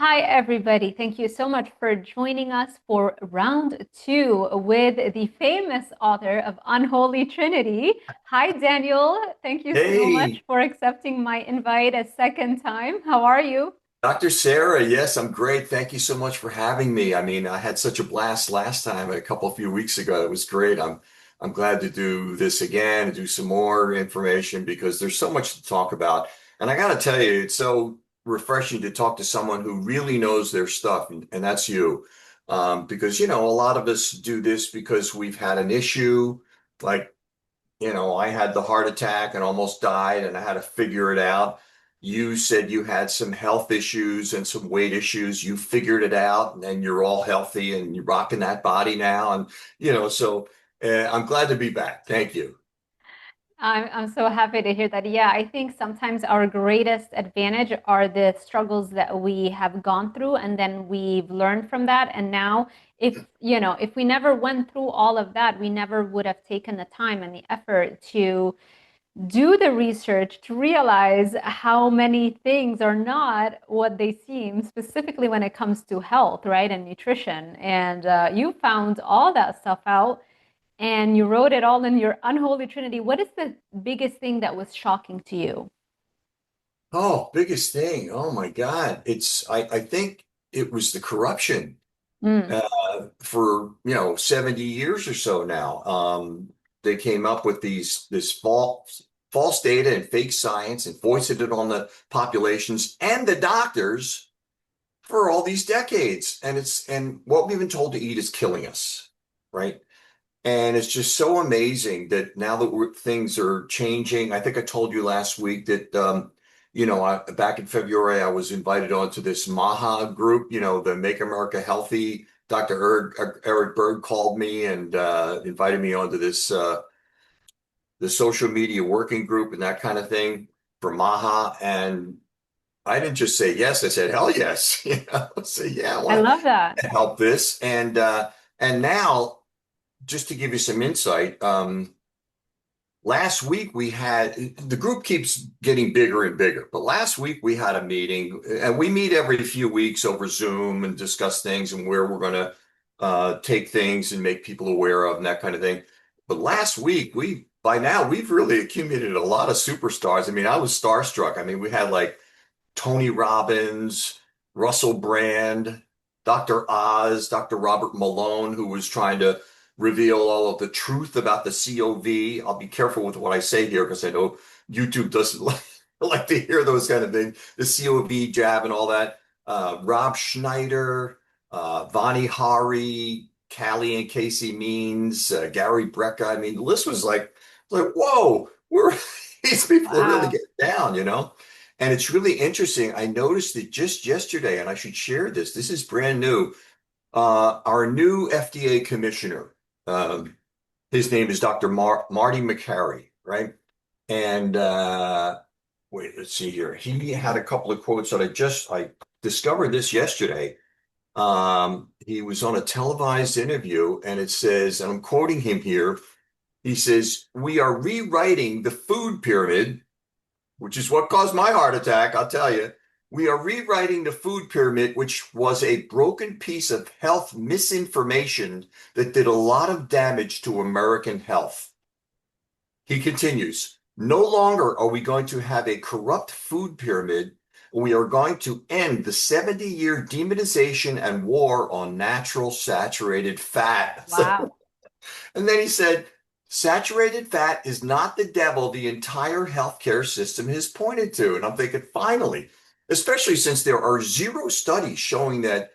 Hi, everybody. Thank you so much for joining us for round two with the famous author of Unholy Trinity. Hi, Daniel. Thank you so much Hey, for accepting my invite a second time. How are you? Dr. Sarah. Yes, I'm great. Thank you so much for having me. I mean, I had such a blast last time, a few weeks ago. It was great. I'm glad to do this again and do some more information because there's so much to talk about. And I got to tell you, it's so refreshing to talk to someone who really knows their stuff, and that's you. Because, a lot of us do this because we've had an issue, like I had the heart attack and almost died, and I had to figure it out. You said you had some health issues and some weight issues. You figured it out, and then you're all healthy and you're rocking that body now. And, so I'm glad to be back. Thank you. I'm so happy to hear that. Yeah, I think sometimes our greatest advantage are the struggles that we have gone through, and then we've learned from that. And now, if we never went through all of that, we never would have taken the time and the effort to do the research to realize how many things are not what they seem, specifically when it comes to health, right, and nutrition. And you found all that stuff out and you wrote it all in your Unholy Trinity. What is the biggest thing that was shocking to you? Oh, biggest thing. Oh my God. I think it was the corruption Mm. for, 70 years or so now. They came up with this false data and fake science and foisted it on the populations and the doctors for all these decades. And what we've been told to eat is killing us, right? And it's just so amazing that now that things are changing. I think I told you last week that back in February I was invited onto this MAHA group, the Make America Healthy. Dr. Eric Berg called me and invited me onto the social media working group and that kind of thing for MAHA. And I didn't just say yes, I said hell yes. So yeah, I I want love that. to help this. And now, just to give you some insight, last week we had the group keeps getting bigger and bigger, but last week we had a meeting, and we meet every few weeks over Zoom and discuss things and where we're going to take things and make people aware of and that kind of thing. But last week, by now we've really accumulated a lot of superstars. I mean, I was starstruck. I mean, we had like Tony Robbins, Russell Brand, Dr. Oz, Dr. Robert Malone, who was trying to reveal all of the truth about the COV. I'll be careful with what I say here because I know YouTube doesn't like to hear those kind of things. The COV jab and all that. Rob Schneider, Vani Hari, Callie and Casey Means, Gary Brecka. I mean, the list was like, whoa, these people are really Wow. getting down. And it's really interesting. I noticed it just yesterday, and I should share this. This is brand new. Our new FDA commissioner, um, his name is Dr. Marty McCary, right? And wait, let's see here. He had a couple of quotes that I discovered this yesterday. He was on a televised interview, and it says, and I'm quoting him here. He says, "We are rewriting the food pyramid, which is what caused my heart attack, I'll tell you. We are rewriting the food pyramid, which was a broken piece of health misinformation that did a lot of damage to American health." He continues, "No longer are we going to have a corrupt food pyramid. We are going to end the 70-year demonization and war on natural saturated fat." Wow. And then he said, "Saturated fat is not the devil the entire healthcare system has pointed to." And I'm thinking, finally, especially since there are zero studies showing that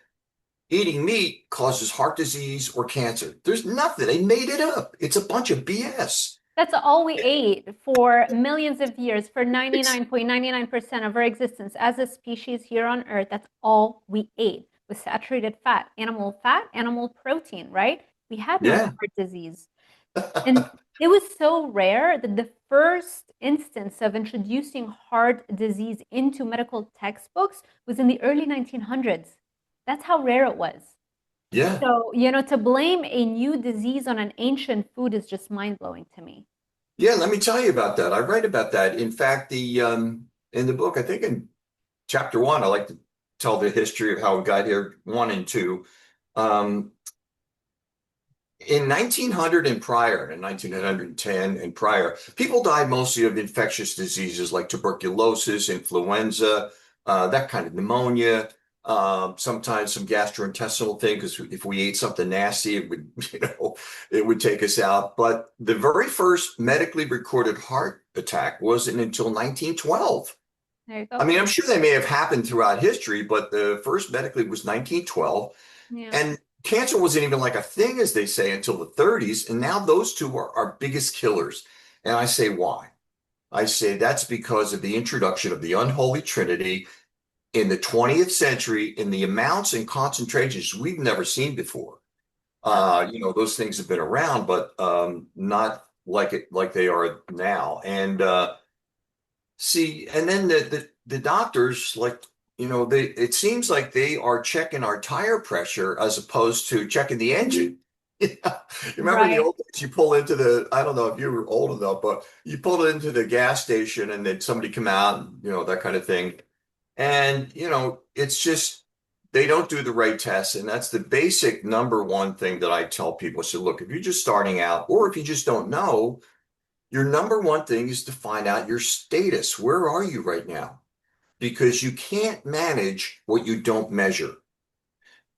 eating meat causes heart disease or cancer. There's nothing. They made it up. It's a bunch of BS. That's all we ate for millions of years, for It's, 99.99% of our existence as a species here on Earth. That's all we ate was saturated fat, animal protein, right? We had no yeah. heart disease. And it was so rare that the first instance of introducing heart disease into medical textbooks was in the early 1900s. That's how rare it was. Yeah. So, to blame a new disease on an ancient food is just mind blowing to me. Yeah, let me tell you about that. I write about that. In fact, the in the book, I think in chapter one, I like to tell the history of how we got here, one and two. Um, in 1900 and prior, in 1910 and prior, people died mostly of infectious diseases like tuberculosis, influenza, that kind of pneumonia, sometimes some gastrointestinal thing, because if we ate something nasty, it would, it would take us out. But the very first medically recorded heart attack wasn't until 1912. There you I go. mean, I'm sure they may have happened throughout history, but the first medically was 1912. Yeah. And cancer wasn't even like a thing, as they say, until the 30s. And now those two are our biggest killers. And I say, why? I say that's because of the introduction of the unholy trinity in the 20th century in the amounts and concentrations we've never seen before. Those things have been around, but not like they are now. And see, and then the doctors, like, they it seems like they are checking our tire pressure as opposed to checking the engine. You remember in the Right. old days, you pull into I don't know if you were old enough, but you pulled into the gas station and then somebody come out, and, that kind of thing. And, it's just they don't do the right tests. And that's the basic number one thing that I tell people. So look, if you're just starting out or if you just don't know, your number one thing is to find out your status. Where are you right now? Because you can't manage what you don't measure.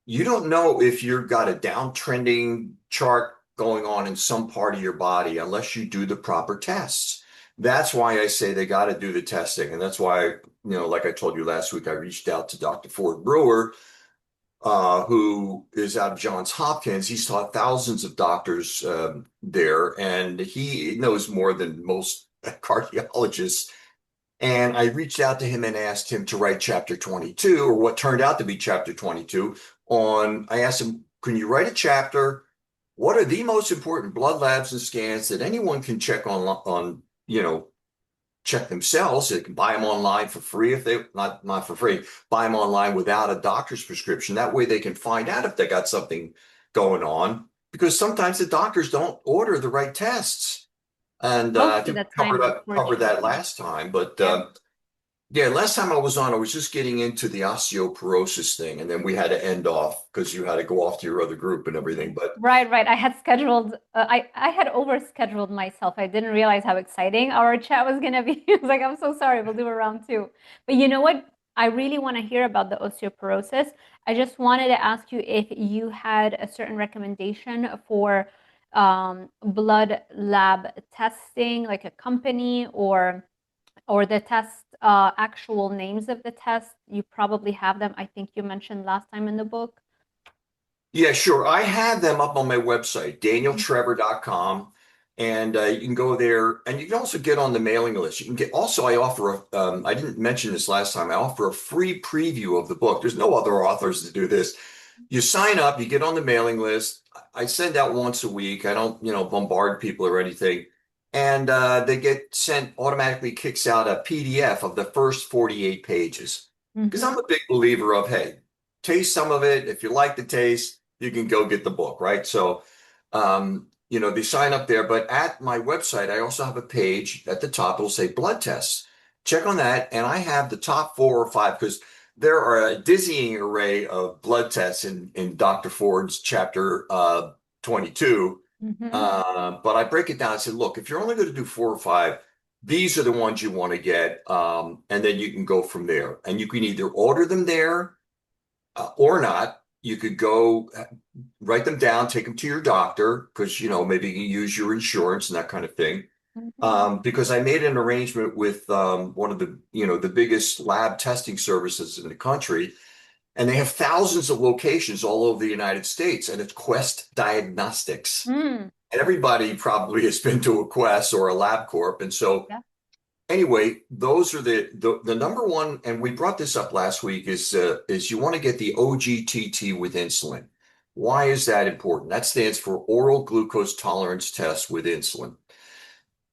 You don't know if you've got a downtrending chart going on in some part of your body unless you do the proper tests. That's why I say they got to do the testing. And that's why, like I told you last week, I reached out to Dr. Ford Brewer, who is out of Johns Hopkins. He's taught thousands of doctors there, and he knows more than most cardiologists. And I reached out to him and asked him to write chapter 22, or what turned out to be chapter 22, I asked him, can you write a chapter? What are the most important blood labs and scans that anyone can check check themselves? They can buy them online for free if they, not for free, buy them online without a doctor's prescription. That way they can find out if they got something going on, because sometimes the doctors don't order the right tests. And Most I of think the we time, covered that unfortunately. last time. But Yeah. yeah, last time I was on, I was just getting into the osteoporosis thing, and then we had to end off because you had to go off to your other group and everything. But Right, right. I had scheduled, I had overscheduled myself. I didn't realize how exciting our chat was gonna be. I was like, I'm so sorry, we'll do a round two. But you know what? I really want to hear about the osteoporosis. I just wanted to ask you if you had a certain recommendation for blood lab testing, like a company or the test, actual names of the test. You probably have them. I think you mentioned last time in the book. yeah, sure. I have them up on my website, danieltrevor.com. And you can go there, and you can also get on the mailing list. You can get also, I offer I didn't mention this last time, I offer a free preview of the book. There's no other authors that do this. You sign up, you get on the mailing list. I send out once a week. I don't, bombard people or anything. And they get sent automatically kicks out a PDF of the first 48 pages. Because Mm-hmm. I'm a big believer of, hey, taste some of it. If you like the taste, you can go get the book, right? So, they sign up there. But at my website, I also have a page at the top. It'll say blood tests. Check on that. And I have the top 4 or 5 because there are a dizzying array of blood tests in Dr. Ford's chapter 22. Mm-hmm. But I break it down and say, look, if you're only going to do 4 or 5, these are the ones you want to get. And then you can go from there. And you can either order them there or not. You could go write them down, take them to your doctor because, maybe you can use your insurance and that kind of thing. Mm-hmm. Because I made an arrangement with one of the biggest lab testing services in the country, and they have thousands of locations all over the United States, and it's Quest Diagnostics. Mm. And everybody probably has been to a Quest or a LabCorp. And so Yeah. anyway, those are the number one, and we brought this up last week, is you want to get the OGTT with insulin. Why is that important? That stands for oral glucose tolerance test with insulin.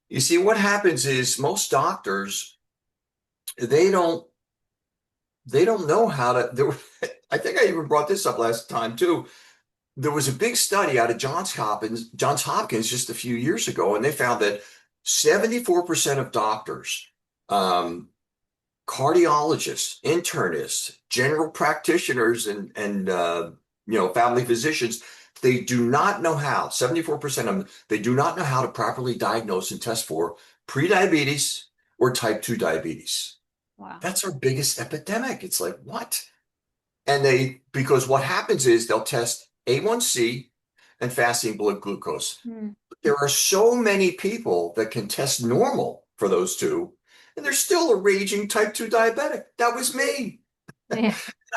You see, what happens is most doctors, they don't they don't know how to I think I even brought this up last time too. There was a big study out of Johns Hopkins just a few years ago, and they found that 74% of doctors, um, cardiologists, internists, general practitioners, and family physicians, they do not know how, 74% of them, they do not know how to properly diagnose and test for prediabetes or type 2 diabetes. Wow. That's our biggest epidemic. It's like, what? Because what happens is they'll test A1C and fasting blood glucose. Hmm. There are so many people that can test normal for those two, and they're still a raging type 2 diabetic. That was me. Yeah.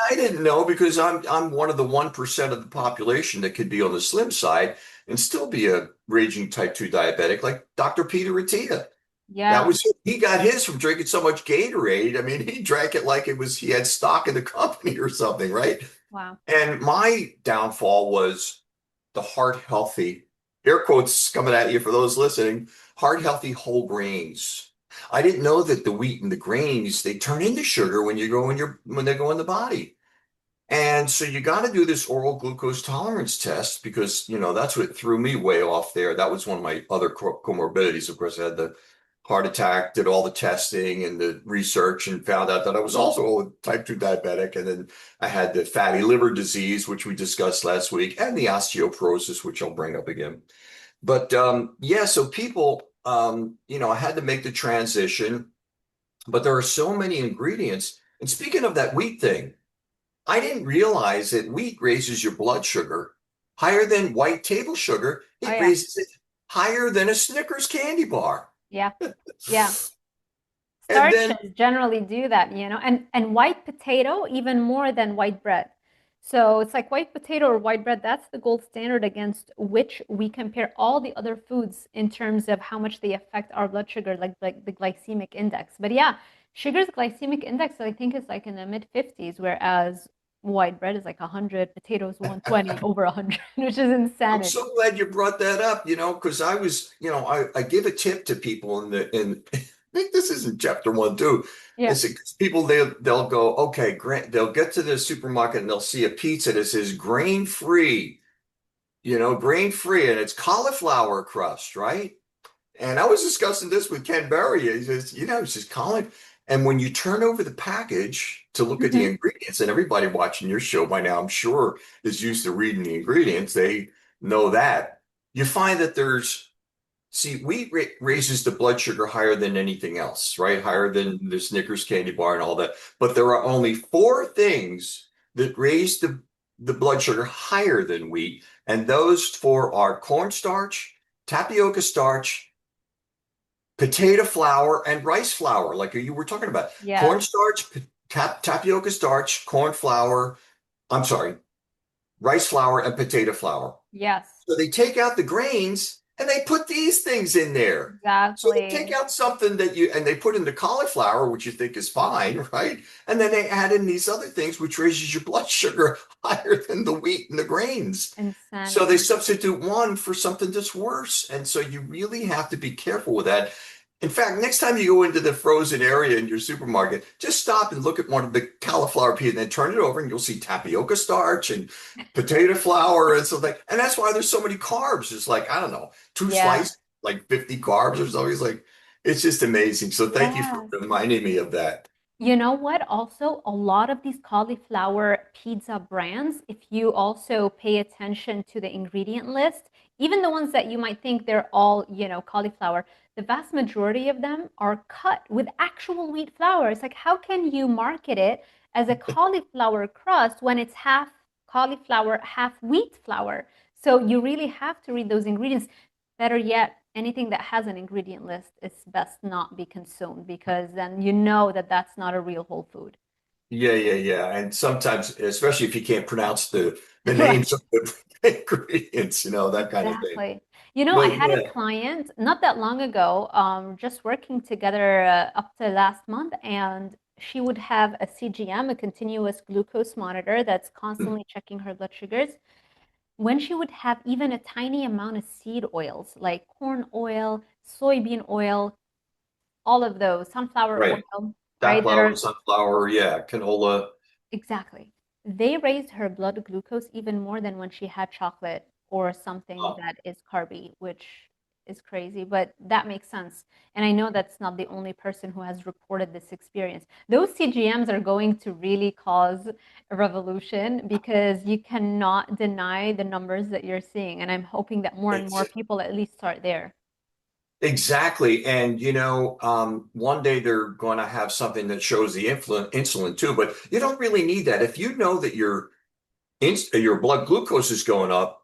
I didn't know because I'm one of the 1% of the population that could be on the slim side and still be a raging type 2 diabetic, like Dr. Peter Attia. That Yeah. was he got his from drinking so much Gatorade. I mean, he drank it like it was he had stock in the company or something, right? Wow. And my downfall was the heart healthy, air quotes coming at you for those listening, heart healthy whole grains. I didn't know that the wheat and the grains, they turn into sugar when they go in the body. And so you got to do this oral glucose tolerance test because, that's what threw me way off there. That was one of my other comorbidities. Of course, I had the heart attack, did all the testing and the research and found out that I was also a type 2 diabetic. And then I had the fatty liver disease, which we discussed last week, and the osteoporosis, which I'll bring up again. But yeah, so people, I had to make the transition, but there are so many ingredients. And speaking of that wheat thing, I didn't realize that wheat raises your blood sugar higher than white table sugar. Oh, It yeah. raises it higher than a Snickers candy bar. Yeah. Yeah. And then, Starches generally do that, and white potato even more than white bread. So it's like white potato or white bread, that's the gold standard against which we compare all the other foods in terms of how much they affect our blood sugar, like the glycemic index. But yeah, sugar's glycemic index, I think, is like in the mid 50s, whereas white bread is like 100, potatoes 120, over 100, which is I'm insanity. so glad you brought that up, because I give a tip to people I think this is in chapter one too. Yeah. It's 'cause people they'll go, okay, they'll get to the supermarket and they'll see a pizza that says grain free, grain free, and it's cauliflower crust, right? And I was discussing this with Ken Berry. He says, it's just cauliflower. And when you turn over the package to look at the Hmm. ingredients, and everybody watching your show by now, I'm sure, is used to reading the ingredients. They know that. You find that wheat raises the blood sugar higher than anything else, right? Higher than the Snickers candy bar and all that. But there are only four things that raise the blood sugar higher than wheat. And those four are cornstarch, tapioca starch, potato flour, and rice flour, like you were talking about. Yes. Cornstarch, tapioca starch, corn flour, I'm sorry, rice flour, and potato flour. Yes. So they take out the grains and they put these things in there. So they take Exactly. out something and they put in the cauliflower, which you think is fine, right? And then they add in these other things, which raises your blood sugar higher than the wheat and the grains. So they Insanity. substitute one for something that's worse. And so you really have to be careful with that. In fact, next time you go into the frozen area in your supermarket, just stop and look at one of the cauliflower peas and then turn it over and you'll see tapioca starch and potato flour and something. And that's why there's so many carbs. It's like, I don't know, two Yeah. slices, like 50 carbs or something. It's like, it's just amazing. So thank you for Yes. reminding me of that. You know what? Also, a lot of these cauliflower pizza brands, if you also pay attention to the ingredient list, even the ones that you might think they're all, cauliflower, the vast majority of them are cut with actual wheat flour. It's like, how can you market it as a cauliflower crust when it's half cauliflower, half wheat flour? So you really have to read those ingredients. Better yet, anything that has an ingredient list is best not be consumed because then you know that that's not a real whole food. Yeah, yeah, yeah. And sometimes, especially if you can't pronounce the Right. names of the ingredients, that kind of thing. Exactly. I But had a yeah. client not that long ago, just working together up to last month, and she would have a CGM, a continuous glucose monitor that's constantly checking her blood sugars. When she would have even a tiny amount of seed oils like corn oil, soybean oil, all of those, sunflower Right. oil, right, that Safflower, are sunflower, yeah, canola. exactly. They raised her blood glucose even more than when she had chocolate or something Oh, that is carby, which is crazy, but that makes sense. And I know that's not the only person who has reported this experience. Those CGMs are going to really cause a revolution because you cannot deny the numbers that you're seeing. And I'm hoping that more and more people at least start there. Exactly. And, one day they're going to have something that shows the insulin too, but you don't really need that. If you know that your blood glucose is going up,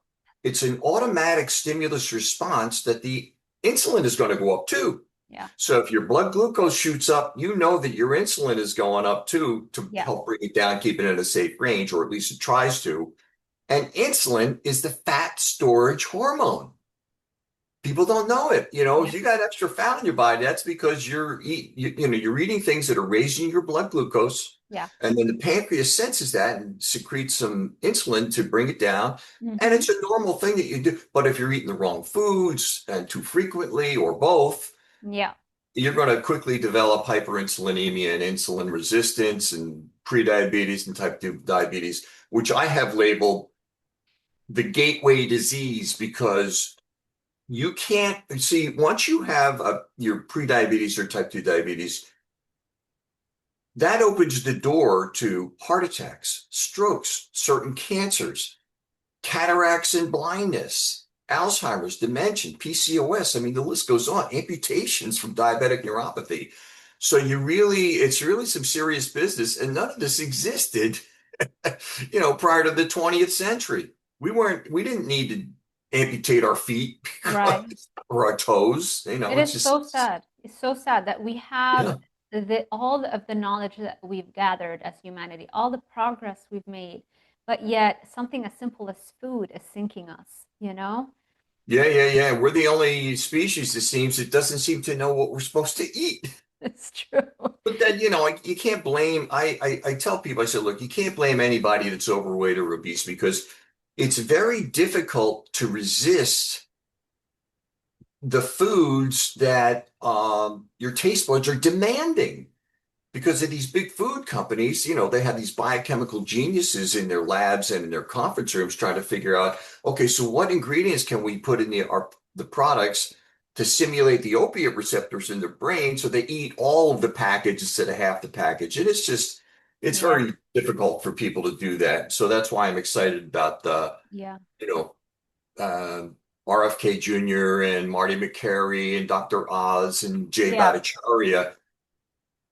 it's an automatic stimulus response that the insulin is going to go up too. Yeah. So if your blood glucose shoots up, you know that your insulin is going up too to Yeah. help bring it down, keep it in a safe range, or at least it tries to. And insulin is the fat storage hormone. People don't know it. Yeah. If you got extra fat in your body, that's because you're eating things that are raising your blood glucose, Yeah. and then the pancreas senses that and secretes some insulin to bring it down. And Hmm. it's a normal thing that you do. But if you're eating the wrong foods and too frequently or both, Yeah. you're going to quickly develop hyperinsulinemia and insulin resistance and prediabetes and type 2 diabetes, which I have labeled the gateway disease because you can't see once you have your prediabetes or type 2 diabetes, that opens the door to heart attacks, strokes, certain cancers, cataracts and blindness, Alzheimer's, dementia, PCOS. I mean, the list goes on, amputations from diabetic neuropathy. So it's really some serious business, and none of this existed, prior to the 20th century. We didn't need to amputate our feet Right. or our toes. It It's is so just, sad. It's so sad that we have yeah. all of the knowledge that we've gathered as humanity, all the progress we've made, but yet something as simple as food is sinking us, you know? Yeah, yeah, yeah. We're the only species that doesn't seem to know what we're supposed to eat. It's true. But then, you can't blame, I tell people, I said, look, you can't blame anybody that's overweight or obese because it's very difficult to resist the foods that your taste buds are demanding because of these big food companies. They have these biochemical geniuses in their labs and in their conference rooms trying to figure out, okay, so what ingredients can we put in the products to simulate the opiate receptors in their brain so they eat all of the package instead of half the package. And it's Yeah. very difficult for people to do that. So that's why I'm excited about Yeah. you know, um RFK Jr. and Marty McCary and Dr. Oz and Jay Yeah. Bhattacharya At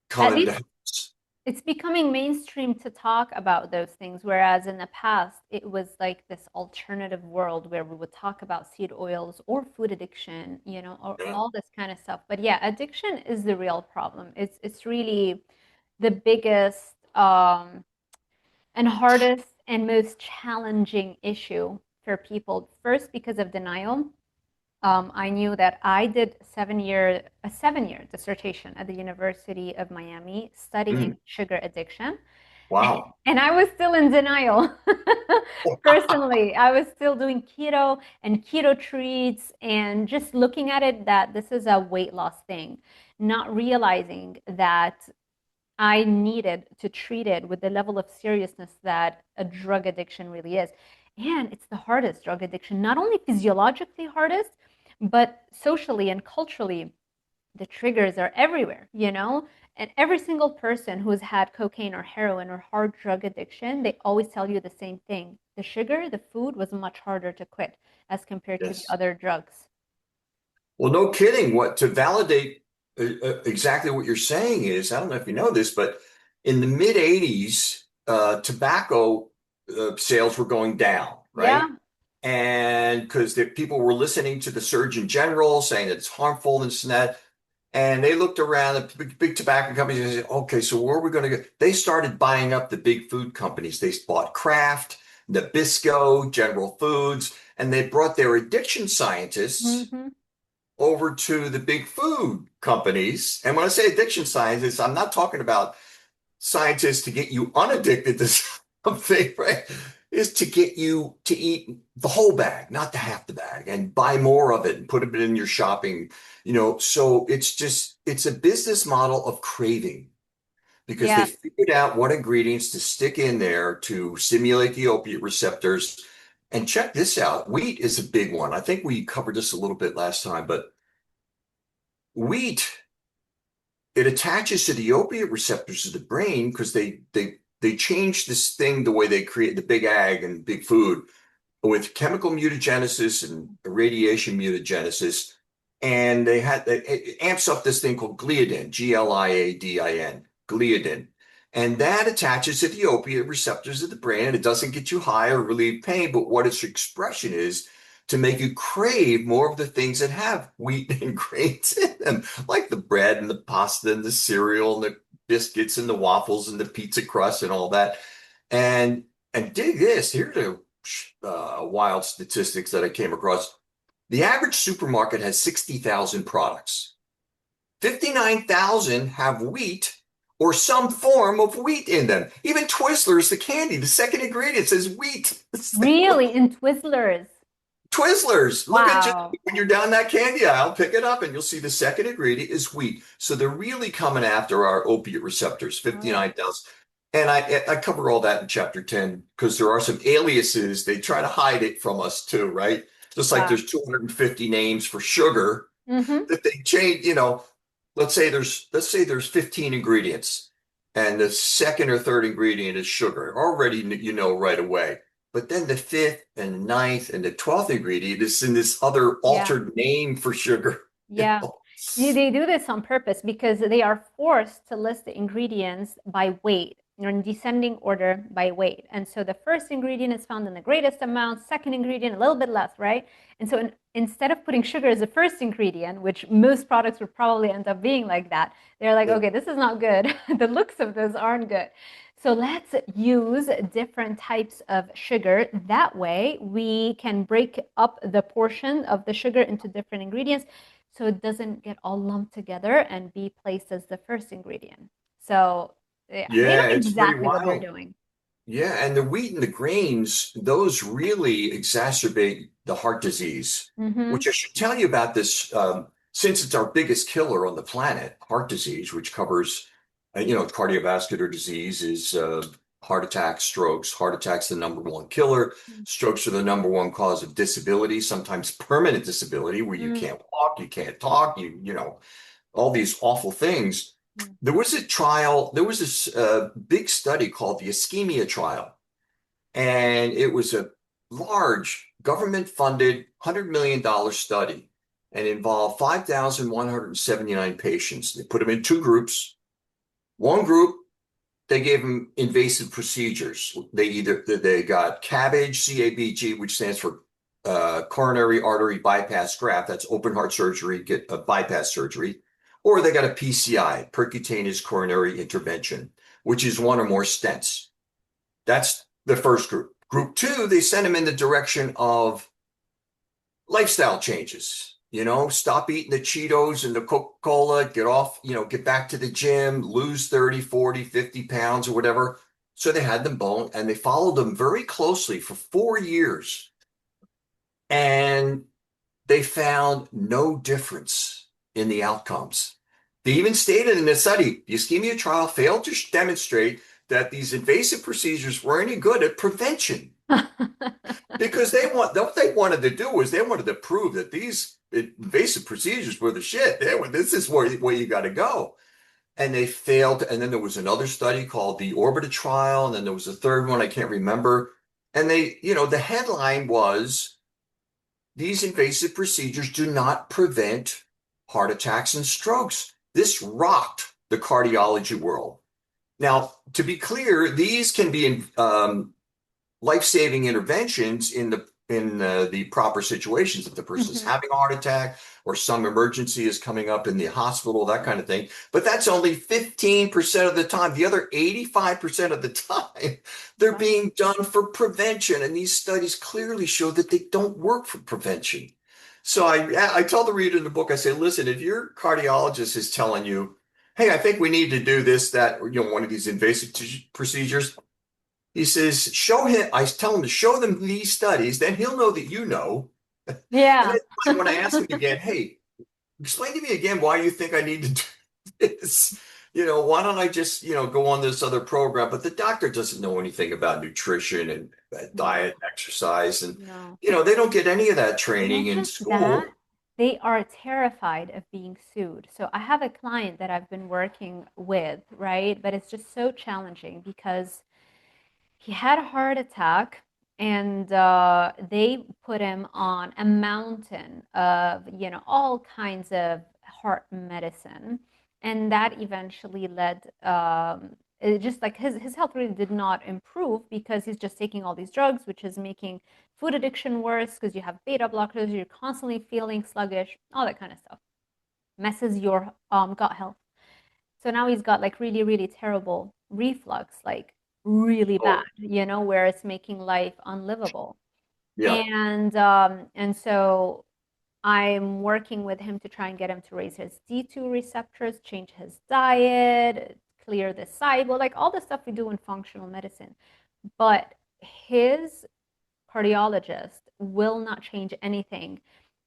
coming to least help us. it's becoming mainstream to talk about those things, whereas in the past it was like this alternative world where we would talk about seed oils or food addiction, or Yeah. all this kind of stuff. But yeah, addiction is the real problem. It's really the biggest and hardest and most challenging issue for people. First, because of denial. I knew that I did a 7 year dissertation at the University of Miami Mm, studying sugar addiction. wow. And I was still in denial. Personally, I was still doing keto and keto treats and just looking at it that this is a weight loss thing, not realizing that I needed to treat it with the level of seriousness that a drug addiction really is. And it's the hardest drug addiction, not only physiologically hardest, but socially and culturally. The triggers are everywhere, And every single person who's had cocaine or heroin or hard drug addiction, they always tell you the same thing. The sugar, the food was much harder to quit as compared to the Yes. other drugs. Well, no kidding. What to validate exactly what you're saying is, I don't know if you know this, but in the mid 80s, tobacco sales were going down, Yeah, right? And because people were listening to the Surgeon General saying that it's harmful and this and that. And they looked around at big tobacco companies and said, okay, so where are we going to go? They started buying up the big food companies. They bought Kraft, Nabisco, General Foods, and they brought their addiction scientists hmm, over to the big food companies. And when I say addiction scientists, I'm not talking about scientists to get you unaddicted to something, right? Is to get you to eat the whole bag, not the half the bag, and buy more of it and put it in your shopping, So it's a business model of craving because they yeah, figured out what ingredients to stick in there to stimulate the opiate receptors. And check this out. Wheat is a big one. I think we covered this a little bit last time, but wheat, it attaches to the opiate receptors of the brain because they change this thing the way they create the big ag and big food with chemical mutagenesis and radiation mutagenesis. And it amps up this thing called gliadin, Gliadin, gliadin. And that attaches to the opiate receptors of the brain. And it doesn't get you high or relieve pain, but what its expression is to make you crave more of the things that have wheat and grains in them, like the bread and the pasta and the cereal and the biscuits and the waffles and the pizza crust and all that. And dig this, here are the wild statistics that I came across. The average supermarket has 60,000 products. 59,000 have wheat or some form of wheat in them. Even Twizzlers, the candy, the second ingredient says wheat. Really? In Twizzlers? Twizzlers, look at just Wow. when you're down that candy aisle, pick it up and you'll see the second ingredient is wheat. So they're really coming after our opiate receptors, Oh, 59,000. And I cover all that in chapter 10 because there are some aliases. They try to hide it from us too, right? Just like wow. there's 250 names for sugar Mm-hmm. that they change, let's say there's 15 ingredients and the second or third ingredient is sugar. Already you know right away. But then the fifth and ninth and the 12th ingredient is in this other Yeah. altered name for sugar. You Yeah. know? They do this on purpose because they are forced to list the ingredients by weight, in descending order by weight. And so the first ingredient is found in the greatest amount, second ingredient a little bit less, right? And so instead of putting sugar as the first ingredient, which most products would probably end up being like that, they're like, okay, this is not good. The looks of this aren't good. So let's use different types of sugar. That way we can break up the portion of the sugar into different ingredients so it doesn't get all lumped together and be placed as the first ingredient. So yeah, they know Yeah, it's pretty exactly what they're wild. doing. Yeah, and the wheat and the grains, those really exacerbate the heart disease, Mm-hmm. which I should tell you about this, since it's our biggest killer on the planet, heart disease, which covers, cardiovascular disease is heart attacks, strokes. Heart attacks the number one killer. Strokes are the number one cause of disability, sometimes permanent disability, where you Mm-hmm. can't walk, you can't talk, all these awful things. There was this big study called the ischemia trial, and it was a large government funded $100 million study and involved 5,179 patients. They put them in two groups. One group, they gave them invasive procedures. They got CABG, which stands for coronary artery bypass graft. That's open heart surgery, get a bypass surgery, or they got a PCI, percutaneous coronary intervention, which is one or more stents. That's the first group. Group two, they sent them in the direction of lifestyle changes. Stop eating the Cheetos and the Coca-Cola, get off, get back to the gym, lose 30, 40, 50 pounds or whatever. So they had them bone and they followed them very closely for 4 years. And they found no difference in the outcomes. They even stated in the study, the ischemia trial failed to demonstrate that these invasive procedures were any good at prevention because what they wanted to do was they wanted to prove that these invasive procedures were the shit. This is where you got to go. And they failed. And then there was another study called the Orbita trial. And then there was a third one, I can't remember. And the headline was these invasive procedures do not prevent heart attacks and strokes. This rocked the cardiology world. Now, to be clear, these can be life-saving interventions in the proper situations. If the person's Mhm. having a heart attack or some emergency is coming up in the hospital, that kind of thing. But that's only 15% of the time. The other 85% of the time, they're Right. being done for prevention. And these studies clearly show that they don't work for prevention. So I tell the reader in the book, I say, listen, if your cardiologist is telling you, hey, I think we need to do this, that, or, one of these invasive procedures, he says, show him, I tell him to show them these studies, then he'll know that you know. And Yeah. then when I ask him again, hey, explain to me again why you think I need to do this. Why don't I just, go on this other program? But the doctor doesn't know anything about nutrition and diet, No, exercise, and no. they don't get any of that training Not in just that, school. they are terrified of being sued. So I have a client that I've been working with, right? But it's just so challenging because he had a heart attack and they put him on a mountain of, all kinds of heart medicine. And that eventually led, it just like his health really did not improve because he's just taking all these drugs, which is making food addiction worse because you have beta blockers, you're constantly feeling sluggish, all that kind of stuff. Messes your gut health. So now he's got like really, really terrible reflux, like really bad, Oh, where it's making life unlivable. yeah. And so I'm working with him to try and get him to raise his D2 receptors, change his diet, clear the SIBO, like all the stuff we do in functional medicine. But his cardiologist will not change anything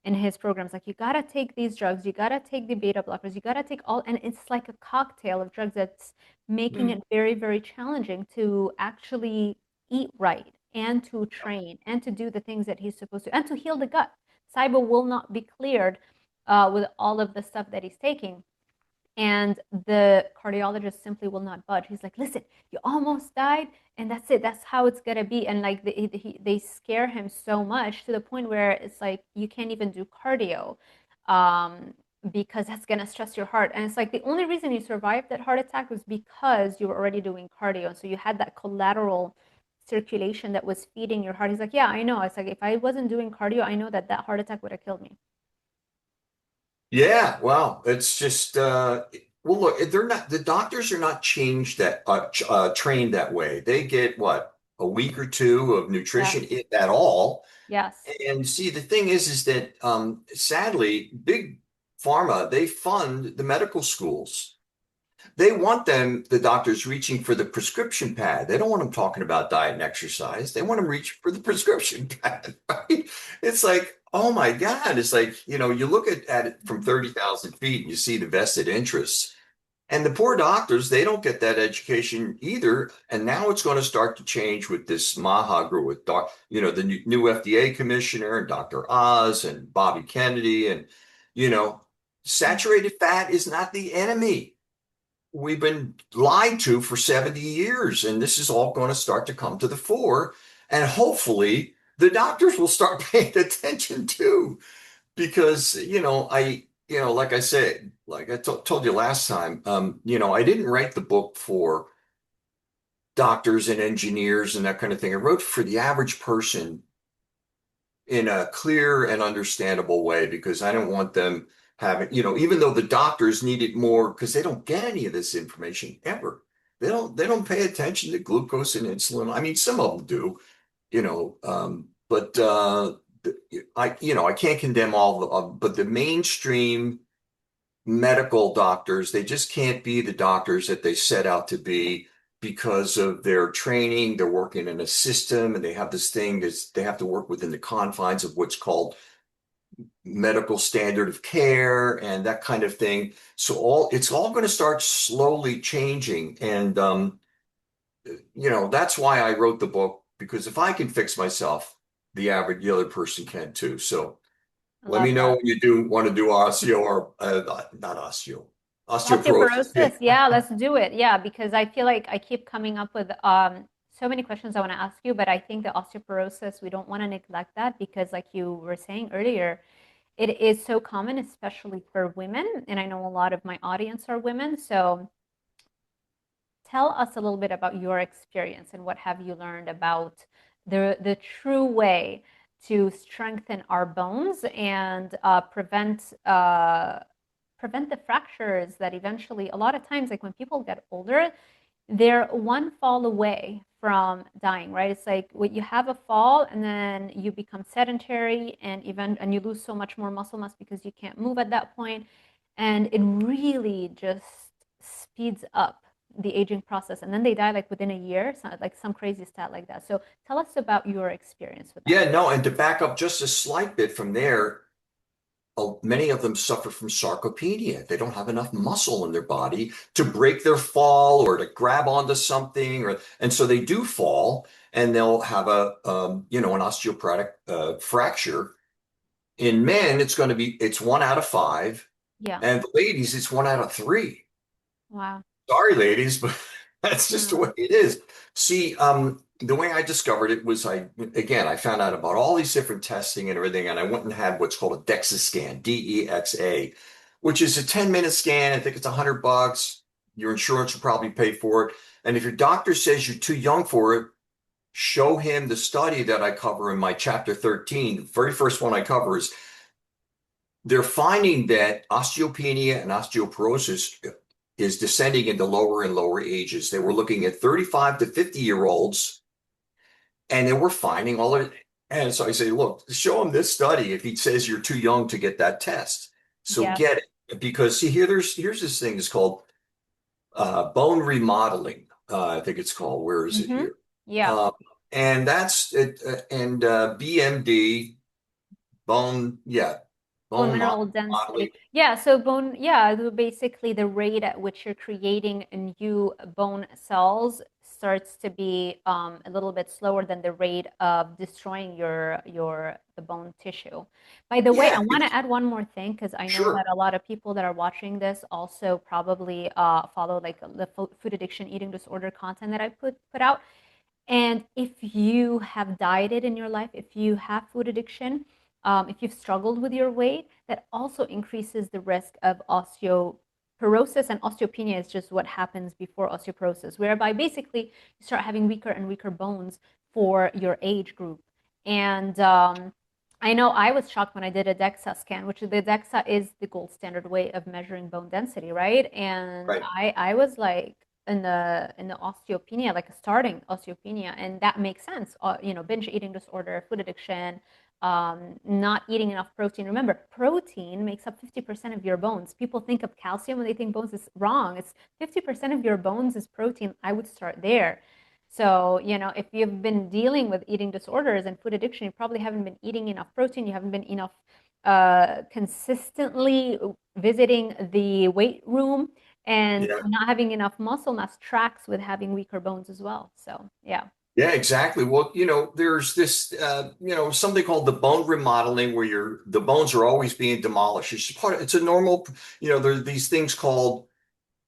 in his programs. Like, you got to take these drugs, you got to take the beta blockers, you got to take all, and it's like a cocktail of drugs that's making Mm. it very, very challenging to actually eat right and to train and to do the things that he's supposed to and to heal the gut. SIBO will not be cleared with all of the stuff that he's taking. And the cardiologist simply will not budge. He's like, listen, you almost died, and that's it. That's how it's gonna be. And like they scare him so much to the point where it's like you can't even do cardio because that's gonna stress your heart. And it's like the only reason you survived that heart attack was because you were already doing cardio. So you had that collateral circulation that was feeding your heart. He's like, yeah, I know. It's like if I wasn't doing cardio, I know that that heart attack would have killed me. Yeah, well, it's just well, look, they're not the doctors are not changed that trained that way. They get what, a week or two of Yes. nutrition if at all. Yes. And see, the thing is that sadly, big pharma, they fund the medical schools. They want the doctors reaching for the prescription pad. They don't want them talking about diet and exercise. They want them reaching for the prescription pad, right? It's like, oh my God. It's like, you look at it from 30,000 feet and you see the vested interests. And the poor doctors, they don't get that education either. And now it's going to start to change with this Maha group, with the new FDA commissioner and Dr. Oz and Bobby Kennedy. And, you know, saturated fat is not the enemy. We've been lied to for 70 years, and this is all going to start to come to the fore. And hopefully the doctors will start paying attention too, because, like I said, like I told you last time, I didn't write the book for doctors and engineers and that kind of thing. I wrote for the average person in a clear and understandable way because I don't want them having, even though the doctors need it more because they don't get any of this information ever. They don't pay attention to glucose and insulin. I mean, some of them do, but I can't condemn all but the mainstream medical doctors, they just can't be the doctors that they set out to be because of their training. They're working in a system and they have this thing that they have to work within the confines of what's called medical standard of care and that kind of thing. So it's all going to start slowly changing. And that's why I wrote the book, because if I can fix myself, the other person can too. So I let me love know that. when you do want to do osteo or not osteo, osteoporosis. Osteoporosis, yeah, let's do it. Yeah, because I feel like I keep coming up with so many questions I want to ask you, but I think the osteoporosis, we don't want to neglect that because, like you were saying earlier, it is so common, especially for women. And I know a lot of my audience are women. So tell us a little bit about your experience and what have you learned about the true way to strengthen our bones and prevent the fractures that eventually, a lot of times, like when people get older, they're one fall away from dying, right? It's like when you have a fall and then you become sedentary and you lose so much more muscle mass because you can't move at that point, and it really just speeds up the aging process, and then they die like within a year, so like some crazy stat like that. So tell us about your experience with that. Yeah, no, and to back up just a slight bit from there, many of them suffer from sarcopenia. They don't have enough muscle in their body to break their fall or to grab onto something, and so they do fall, and they'll have an osteoporotic fracture. In men, it's 1 out of 5, Yeah. and the ladies, it's 1 out of 3. Wow. Sorry, ladies, but that's just the Mm. way it is. See, the way I discovered it was I found out about all these different testing and everything, and I went and had what's called a DEXA scan, DEXA, which is a 10-minute scan. I think it's $100. Your insurance will probably pay for it. And if your doctor says you're too young for it, show him the study that I cover in my chapter 13. The very first one I cover is they're finding that osteopenia and osteoporosis is descending into lower and lower ages. They were looking at 35 to 50-year-olds, and they were finding all of it. And so I say, look, show him this study if he says you're too young to get that test. So Yes. get it. Because see, here's this thing. It's called bone remodeling. I think it's called. Where is it Mm-hmm. here? Yeah. Uh, and that's it. And BMD, bone, yeah, Bone bone mineral modeling. density. Yeah, so bone, yeah, basically the rate at which you're creating new bone cells starts to be a little bit slower than the rate of destroying your the bone tissue. By the way, I Yeah, want to add one more thing because I know that sure. a lot of people that are watching this also probably follow like the food addiction, eating disorder content that I put out. And if you have dieted in your life, if you have food addiction, if you've struggled with your weight, that also increases the risk of osteoporosis. And osteopenia is just what happens before osteoporosis, whereby basically you start having weaker and weaker bones for your age group. And I know I was shocked when I did a DEXA scan, which the DEXA is the gold standard way of measuring bone density, right? And Right. I was like, in the osteopenia, like a starting osteopenia, and that makes sense. Binge eating disorder, food addiction, not eating enough protein. Remember, protein makes up 50% of your bones. People think of calcium when they think bones is wrong. It's 50% of your bones is protein. I would start there. So, if you've been dealing with eating disorders and food addiction, you probably haven't been eating enough protein. You haven't been enough consistently visiting the weight room, and Yeah. not having enough muscle mass tracks with having weaker bones as well. So, yeah. Yeah, exactly. Well, there's this, something called the bone remodeling where the bones are always being demolished. It's a normal, there are these things called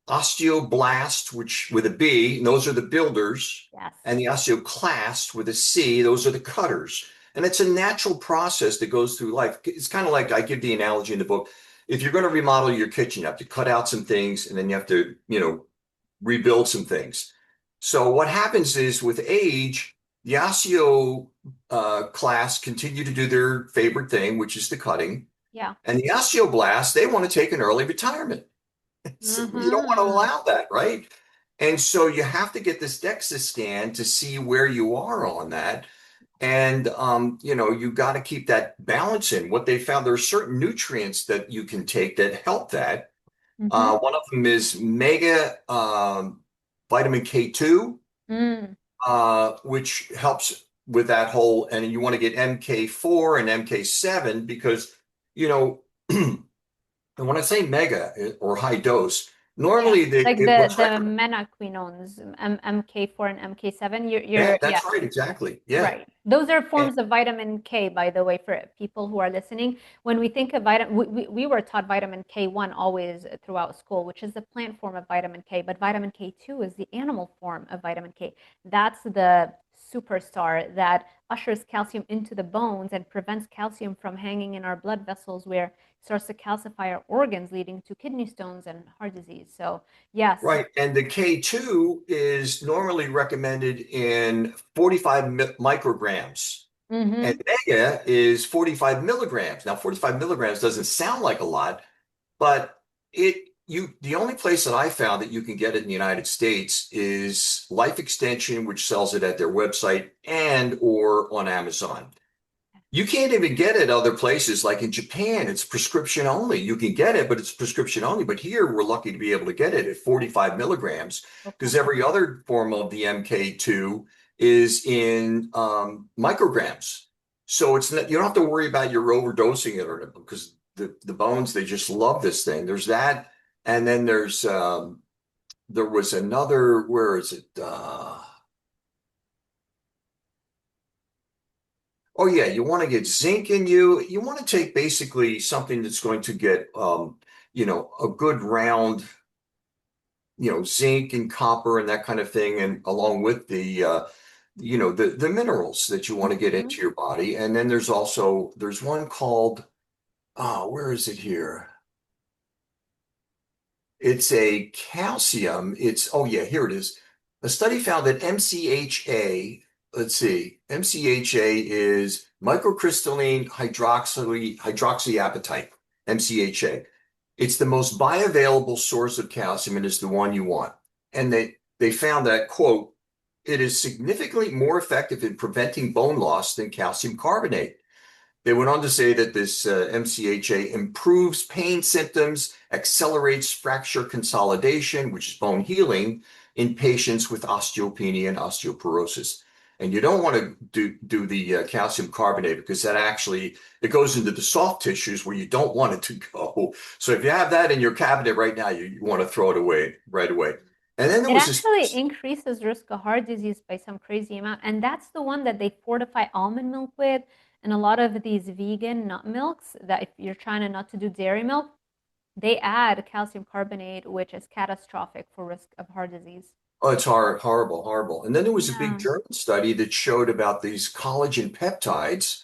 osteoblast, which with a B, and those are the builders, Yes. and the osteoclast with a C, those are the cutters. And it's a natural process that goes through life. It's kind of like I give the analogy in the book. If you're going to remodel your kitchen, you have to cut out some things and then you have to, rebuild some things. So what happens is with age, the osteo class continue to do their favorite thing, which is the cutting. Yeah. And the osteoblasts, they want to take an early retirement. You don't want to Mm-hmm. allow that, right? And so you have to get this DEXA scan to see where you are on that. And you got to keep that balance in. What they found, there are certain nutrients that you can take that help that. Mm-hmm. One of them is mega vitamin K2, Mm. which helps with that whole, and you want to get MK4 and MK7 because, you know, and when I say mega or high dose, Yeah. normally Like the what's the recommended. menaquinones, MK4 and MK7. Yeah, Yeah. that's right, exactly. Yeah. Right. Those are And, forms of vitamin K, by the way, for people who are listening. When we think of vitamin, we were taught vitamin K1 always throughout school, which is the plant form of vitamin K, but vitamin K2 is the animal form of vitamin K. That's the superstar that ushers calcium into the bones and prevents calcium from hanging in our blood vessels where it starts to calcify our organs, leading to kidney stones and heart disease. So, yes. right. And the K2 is normally recommended in 45 micrograms. And Mm-hmm. mega is 45 milligrams. Now, 45 milligrams doesn't sound like a lot, but the only place that I found that you can get it in the United States is Life Extension, which sells it at their website and or on Amazon. You can't even get it other places like in Japan, it's prescription only. You can get it, but it's prescription only. But here we're lucky to be able to get it at 45 milligrams Okay. because every other form of the MK2 is in micrograms. So it's not, you don't have to worry about your overdosing it or because the bones, they just love this thing. There's that, and then there was another, where is it? Oh yeah, you want to get zinc in you. You want to take basically something that's going to get a good round, zinc and copper and that kind of thing, and along with the minerals that you want to get Mhm. into your body. And then there's one called, where is it here? It's a calcium. Oh yeah, here it is. A study found that MCHA, let's see, MCHA is microcrystalline hydroxyapatite, MCHA. It's the most bioavailable source of calcium and is the one you want. And they found that, quote, it is significantly more effective in preventing bone loss than calcium carbonate. They went on to say that this MCHA improves pain symptoms, accelerates fracture consolidation, which is bone healing, in patients with osteopenia and osteoporosis. And you don't want to do the calcium carbonate because it goes into the soft tissues where you don't want it to go. So if you have that in your cabinet right now, you want to throw it away right away. And then there It was this. actually increases risk of heart disease by some crazy amount. And that's the one that they fortify almond milk with. And a lot of these vegan nut milks that if you're trying to not to do dairy milk, they add calcium carbonate, which is catastrophic for risk of heart disease. Oh, it's horrible, horrible. And then there was a big Yeah. German study that showed about these collagen peptides.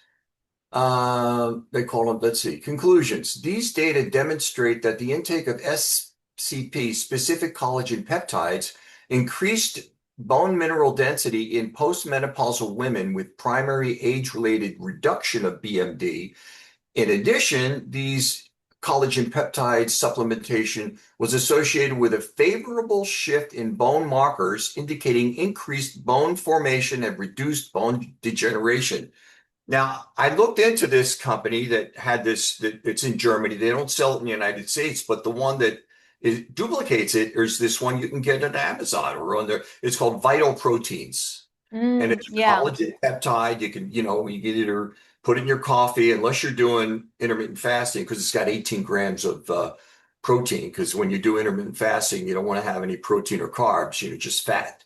They call them, let's see, conclusions. These data demonstrate that the intake of SCP, specific collagen peptides, increased bone mineral density in postmenopausal women with primary age-related reduction of BMD. In addition, these collagen peptide supplementation was associated with a favorable shift in bone markers, indicating increased bone formation and reduced bone degeneration. Now, I looked into this company that had this, that it's in Germany. They don't sell it in the United States, but the one that duplicates it is this one you can get at Amazon or on there. It's called Vital Proteins. And it's a Yeah. collagen peptide. You can, you can either put it in your coffee, unless you're doing intermittent fasting, because it's got 18 grams of protein. Because when you do intermittent fasting, you don't want to have any protein or carbs, just fat.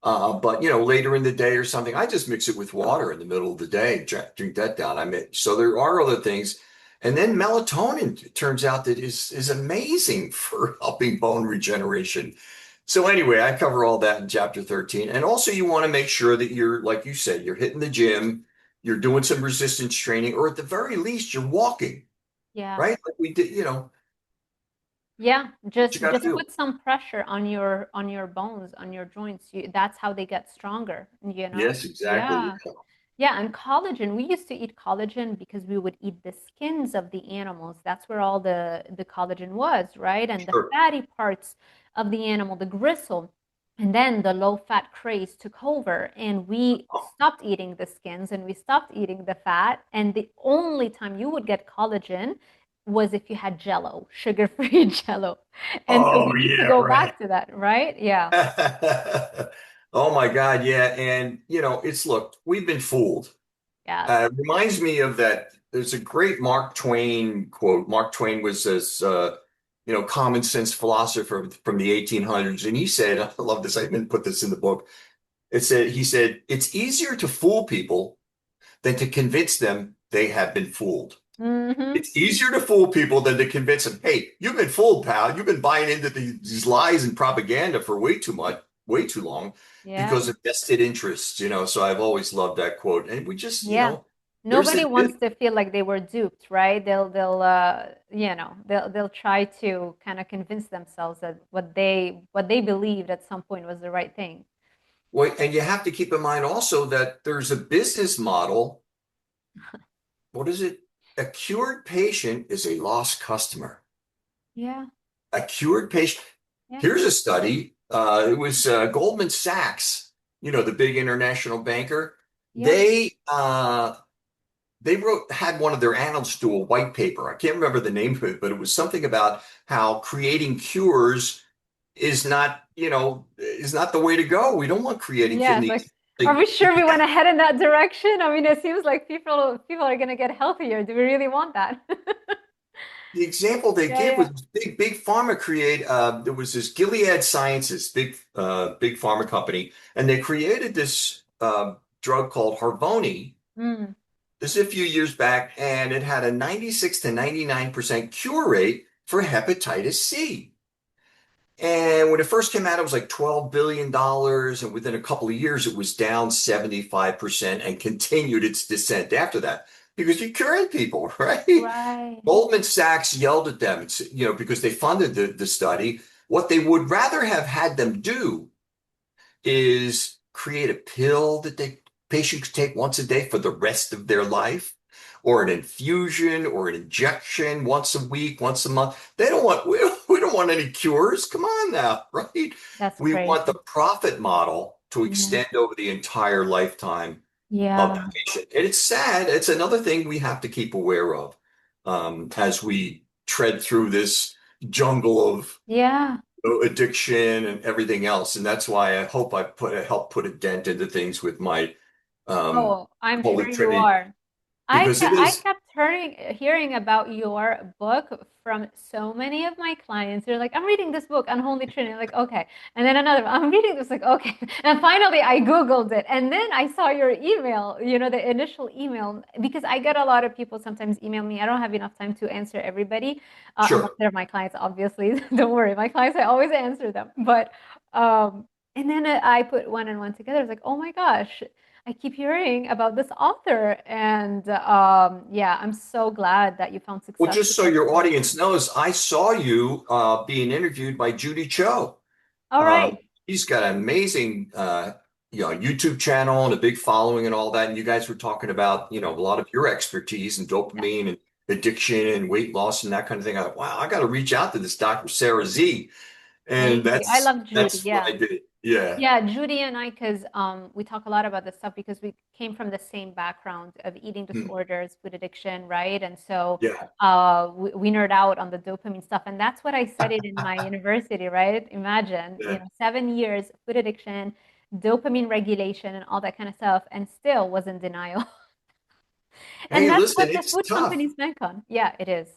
But later in the day or something, I just mix it with water in the middle of the day, drink that down. So there are other things. And then melatonin, it turns out, that is amazing for helping bone regeneration. So anyway, I cover all that in chapter 13. And also you want to make sure that you're, like you said, you're hitting the gym, you're doing some resistance training, or at the very least, you're walking, Yeah. right? Like we did, Yeah, what you got to just do. put some pressure on your bones, on your joints. That's how they get stronger, you know? Yes, exactly. Yeah. Yeah, and collagen, we used to eat collagen because we would eat the skins of the animals. That's where all the collagen was, right? And the Sure. fatty parts of the animal, the gristle. And then the low fat craze took over, and we stopped eating the skins and we stopped eating the fat. And the only time you would get collagen was if you had Jello, sugar-free Jello. And so Oh, we need to yeah, go right. back to that, right? Yeah. Oh my God, yeah. And look, we've been fooled. Yes. Reminds me of that. There's a great Mark Twain quote. Mark Twain was this common sense philosopher from the 1800s. And he said, I love this, I didn't put this in the book. He said, it's easier to fool people than to convince them they have been fooled. Mm-hmm. It's easier to fool people than to convince them, hey, you've been fooled, pal. You've been buying into these lies and propaganda for way too much, way too long Yeah. because of vested interests, So I've always loved that quote. And we just, Yeah. there's Nobody this, wants to feel like they were duped, right? They'll try to kind of convince themselves that what they believed at some point was the right thing. and you have to keep in mind also that there's a business model. What is it? A cured patient is a lost customer. Yeah. A cured patient. Yeah. Here's a study. It was Goldman Sachs, the big international banker. Yeah. They had one of their analysts do a white paper. I can't remember the name of it, but it was something about how creating cures is not the way to go. We don't want creating Yeah. It's like, kidneys. are Like, we sure we want to head in that direction? I mean, it seems like people are going to get healthier. Do we really want that? The example they Yeah, gave yeah. was big pharma create. There was this Gilead Sciences, big pharma company, and they created this drug called Harvoni. Mm, This is a few years back, and it had a 96 to 99% cure rate for hepatitis C. And when it first came out, it was like $12 billion. And within a couple of years, it was down 75% and continued its descent after that because you're curing people, right? right. Goldman Sachs yelled at them, because they funded the study. What they would rather have had them do is create a pill that the patient could take once a day for the rest of their life, or an infusion or an injection once a week, once a month. They don't want, we don't want any cures. Come on now, right? That's We want the crazy. profit model to Yeah. extend over the entire lifetime of the Yeah. patient. And it's sad. It's another thing we have to keep aware of as we tread through this jungle of Yeah. addiction and everything else. And that's why I hope help put a dent into things with my um, Oh, I'm Holy sure you Trinity are. because it I is kept hearing about your book from so many of my clients. They're like, I'm reading this book, Unholy Trinity. I'm like, okay. And then another one, I'm reading this, like, okay. And finally, I Googled it. And then I saw your email, the initial email, because I get a lot of people sometimes email me. I don't have enough time to answer everybody, unless sure. they're my clients, obviously. Don't worry. My clients, I always answer them. But, and then I put one and one together. I was like, oh my gosh. I keep hearing about this author, and yeah, I'm so glad that you found Well, success just with so your your book. audience knows, I saw you being interviewed by Judy Cho. All Um, right. he's got an amazing YouTube channel and a big following and all that. And you guys were talking about, a lot of your expertise and Yeah. dopamine and addiction and weight loss and that kind of thing. I thought, wow, I got to reach out to this Dr. Sarah Z. And Thank you. I love Judy. that's what Yeah. I did. Yeah. Yeah, Judy and I, because we talk a lot about this stuff because we came from the same background of eating Hmm. disorders, food addiction, right? And so Yeah. we nerd out on the dopamine stuff. And that's what I studied in my university, right? Imagine, Yeah. 7 years, food addiction, dopamine regulation, and all that kind of stuff, and still was in denial. And Hey, that's listen, what the it's food tough. companies bank on. Yeah, it is.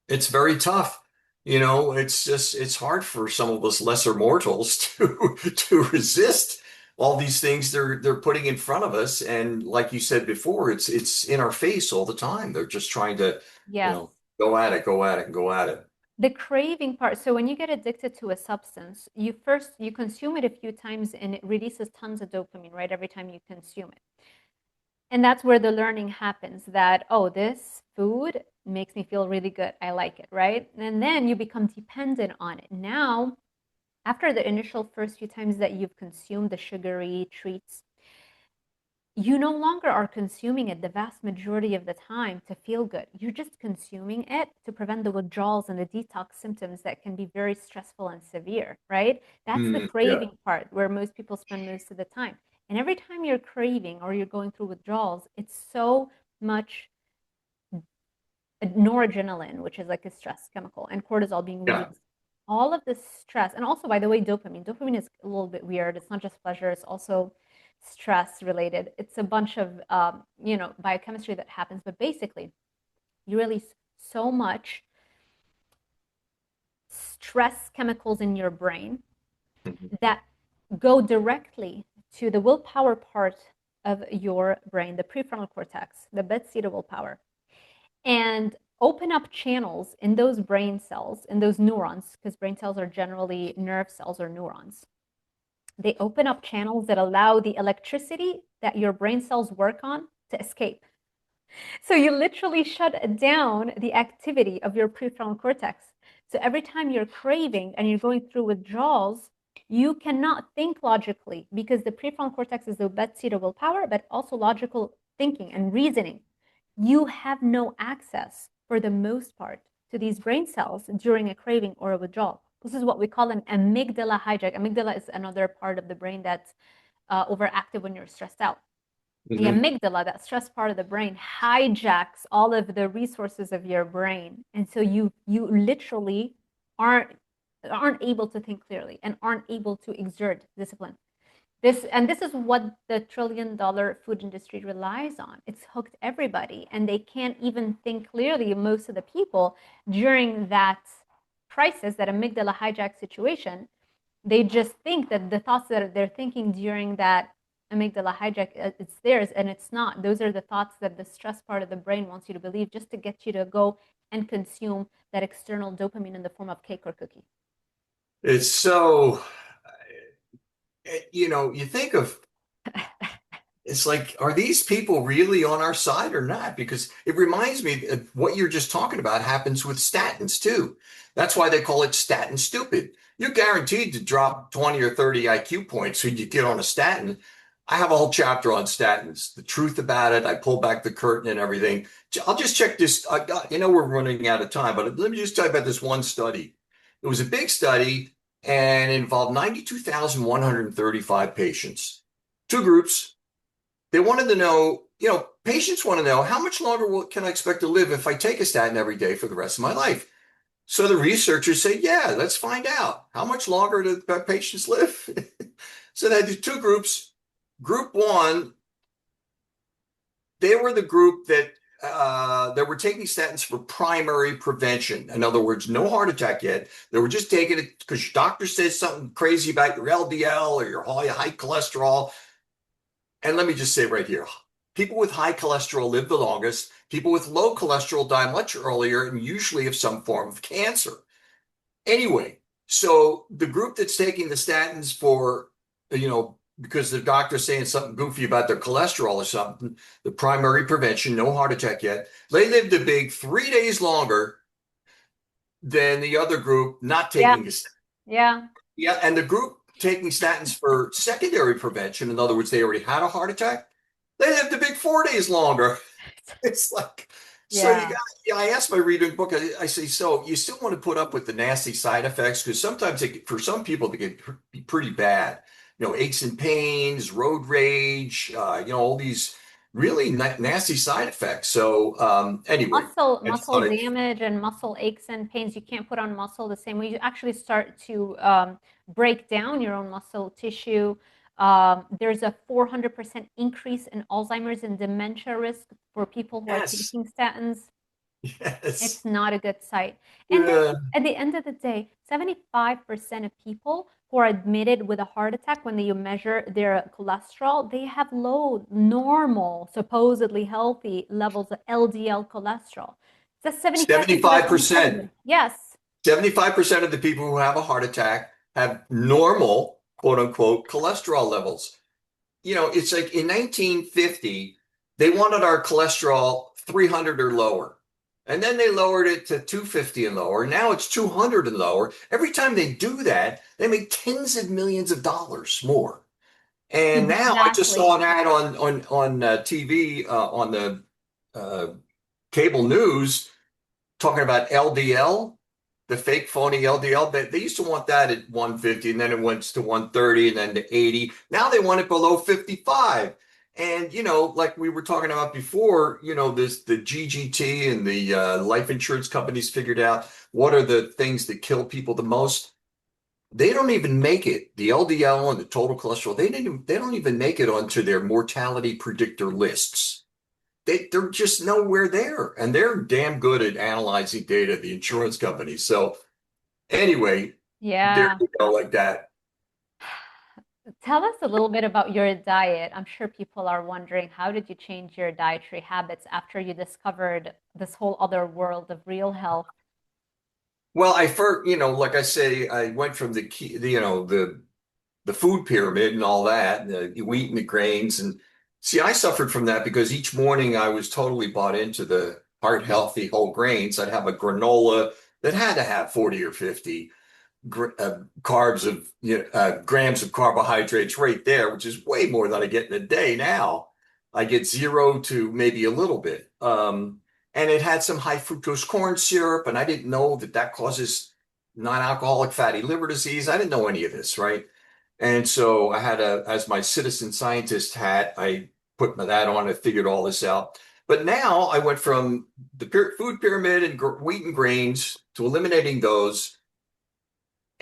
It's very tough. It's hard for some of us lesser mortals to resist all these things they're putting in front of us. And like you said before, it's in our face all the time. They're just trying to, you Yes. know, go at it, go at it, and go at it. The craving part. So when you get addicted to a substance, you consume it a few times and it releases tons of dopamine, right? Every time you consume it. And that's where the learning happens that, oh, this food makes me feel really good. I like it, right? And then you become dependent on it. Now, after the initial first few times that you've consumed the sugary treats, you no longer are consuming it the vast majority of the time to feel good. You're just consuming it to prevent the withdrawals and the detox symptoms that can be very stressful and severe, right? That's the Yeah. craving part where most people spend most of the time. And every time you're craving or you're going through withdrawals, it's so much noradrenaline, which is like a stress chemical, and cortisol being Yeah. released. All of this stress, and also, by the way, dopamine. Dopamine is a little bit weird. It's not just pleasure; it's also stress related. It's a bunch of biochemistry that happens, but basically, you release so much stress chemicals in your brain Mhm. that go directly to the willpower part of your brain, the prefrontal cortex, the bedseed of willpower, and open up channels in those brain cells, in those neurons, because brain cells are generally nerve cells or neurons. They open up channels that allow the electricity that your brain cells work on to escape. So you literally shut down the activity of your prefrontal cortex. So every time you're craving and you're going through withdrawals, you cannot think logically because the prefrontal cortex is the bedseed of willpower, but also logical thinking and reasoning. You have no access, for the most part, to these brain cells during a craving or a withdrawal. This is what we call an amygdala hijack. Amygdala is another part of the brain that's overactive when you're stressed out. The Hmm. amygdala, that stress part of the brain, hijacks all of the resources of your brain, and so you literally aren't aren't able to think clearly and aren't able to exert discipline. This is what the trillion-dollar food industry relies on. It's hooked everybody, and they can't even think clearly, most of the people, during that crisis, that amygdala hijack situation. They just think that the thoughts that they're thinking during that amygdala hijack, it's theirs, and it's not. Those are the thoughts that the stress part of the brain wants you to believe, just to get you to go and consume that external dopamine in the form of cake or cookie. It's so, you think of, it's like, are these people really on our side or not? Because it reminds me of what you're just talking about happens with statins too. That's why they call it statin stupid. You're guaranteed to drop 20 or 30 IQ points when you get on a statin. I have a whole chapter on statins, the truth about it. I pull back the curtain and everything. I'll just check this. We're running out of time, but let me just tell you about this one study. It was a big study and it involved 92,135 patients, two groups. They wanted to know, patients want to know how much longer can I expect to live if I take a statin every day for the rest of my life? So the researchers say, yeah, let's find out. How much longer do patients live? So they had two groups. Group one, they were the group that were taking statins for primary prevention. In other words, no heart attack yet. They were just taking it because your doctor says something crazy about your LDL or your high cholesterol. And let me just say right here, people with high cholesterol live the longest. People with low cholesterol die much earlier and usually of some form of cancer. Anyway, so the group that's taking the statins for, because the doctor's saying something goofy about their cholesterol or something, the primary prevention, no heart attack yet, they lived a big 3 days longer than the other group not Yeah, taking the statin. yeah. Yeah, and the group taking statins for secondary prevention, in other words, they already had a heart attack, they lived a big 4 days longer. It's like, so Yeah. I asked my reader in the book, I say, so you still want to put up with the nasty side effects? Because sometimes for some people, they can be pretty bad. Aches and pains, road rage, all these really nasty side effects. So anyway, Muscle I just muscle thought it, damage and muscle aches and pains. You can't put on muscle the same way. You actually start to break down your own muscle tissue. There's a 400% increase in Alzheimer's and dementia risk for people who are yes, taking statins. yes. It's not a good sight. And then Yeah. at the end of the day, 75% of people who are admitted with a heart attack, when you measure their cholesterol, they have low, normal, supposedly healthy levels of LDL cholesterol. That's 75% of everybody. 75%. Yes. 75% of the people who have a heart attack have normal, quote unquote, cholesterol levels. It's like in 1950, they wanted our cholesterol 300 or lower. And then they lowered it to 250 and lower. Now it's 200 and lower. Every time they do that, they make tens of millions of dollars more. And now I just Exactly. saw an ad on TV on the uh, cable news talking about LDL, the fake phony LDL. They used to want that at 150 and then it went to 130 and then to 80. Now they want it below 55. And, like we were talking about before, the GGT and the life insurance companies figured out what are the things that kill people the most. They don't even make it. The LDL and the total cholesterol, they don't even make it onto their mortality predictor lists. They're just nowhere there. And they're damn good at analyzing data, the insurance companies. So anyway, there Yeah. you go, like that. Tell us a little bit about your diet. I'm sure people are wondering, how did you change your dietary habits after you discovered this whole other world of real health? Well, I first, like I say, I went from the key, the food pyramid and all that, the wheat and the grains. And see, I suffered from that because each morning I was totally bought into the heart healthy whole grains. I'd have a granola that had to have 40 or 50 carbs of grams of carbohydrates right there, which is way more than I get in a day now. I get zero to maybe a little bit. And it had some high fructose corn syrup, and I didn't know that causes non-alcoholic fatty liver disease. I didn't know any of this, right? And so I had as my citizen scientist hat, I put that on, I figured all this out. But now I went from the food pyramid and wheat and grains to eliminating those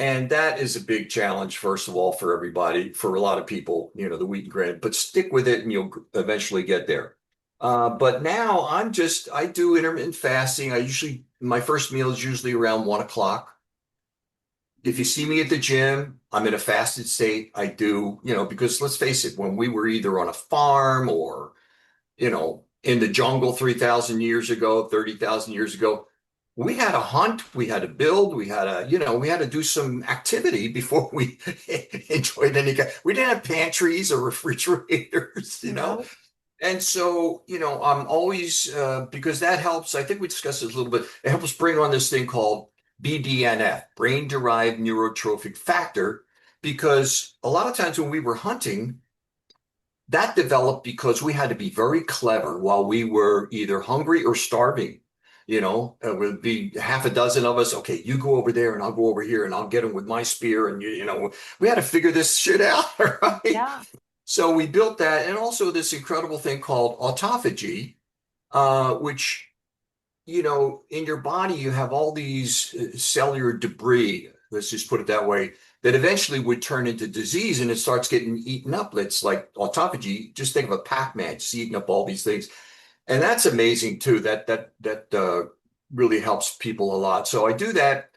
And that is a big challenge, first of all, for everybody, for a lot of people, the wheat and grain, but stick with it and you'll eventually get there. But now I do intermittent fasting. My first meal is usually around 1 o'clock. If you see me at the gym, I'm in a fasted state. I do, because let's face it, when we were either on a farm or, in the jungle 3,000 years ago, 30,000 years ago, we had to hunt, we had to build, we had to do some activity before we enjoyed any. We didn't have pantries or refrigerators, No. And so, I'm always, because that helps, I think we discussed this a little bit, it helps bring on this thing called BDNF, brain-derived neurotrophic factor, because a lot of times when we were hunting, that developed because we had to be very clever while we were either hungry or starving. It would be half a dozen of us. Okay, you go over there and I'll go over here and I'll get him with my spear. And, we had to figure this shit out, right? Yeah. So we built that, and also this incredible thing called autophagy, which, in your body, you have all these cellular debris, let's just put it that way, that eventually would turn into disease and it starts getting eaten up. It's like autophagy. Just think of a Pac-Man just eating up all these things. And that's amazing too. That really helps people a lot. So I do that.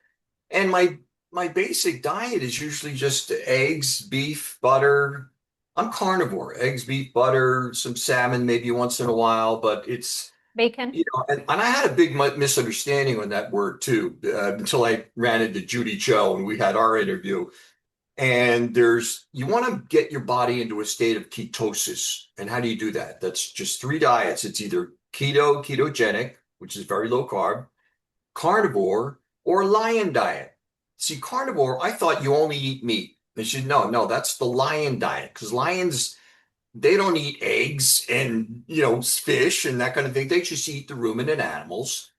And my basic diet is usually just eggs, beef, butter. I'm carnivore, eggs, beef, butter, some salmon maybe once in a while, but it's, Bacon. and I had a big misunderstanding on that word too, until I ran into Judy Cho and we had our interview. And you want to get your body into a state of ketosis. And how do you do that? That's just three diets. It's either ketogenic, which is very low carb, carnivore, or lion diet. See, carnivore, I thought you only eat meat. They said, no, no, that's the lion diet because lions, they don't eat eggs and, fish and that kind of thing. They just eat the ruminant animals.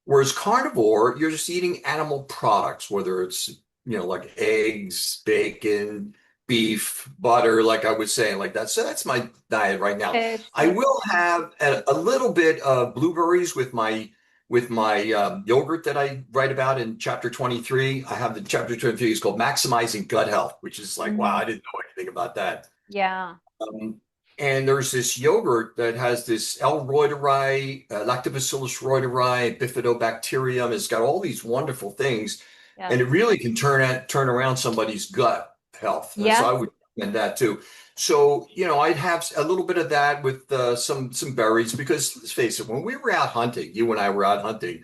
Whereas carnivore, you're just eating animal products, whether it's, like eggs, bacon, beef, butter, like I was saying, like that. So that's my diet right now. Fish. I Yeah. will have a little bit of blueberries with my yogurt that I write about in chapter 23. I have the chapter 23 is called Maximizing Gut Health, which is like, wow, Mm, I didn't know anything about that. yeah. Um, and there's this yogurt that has this L. reuteri, Lactobacillus reuteri, bifidobacterium. It's got all these wonderful things, Yes. and it really can turn around somebody's gut health. So I Yes. would recommend that too. So, I'd have a little bit of that with some berries because let's face it, when we were out hunting, you and I were out hunting,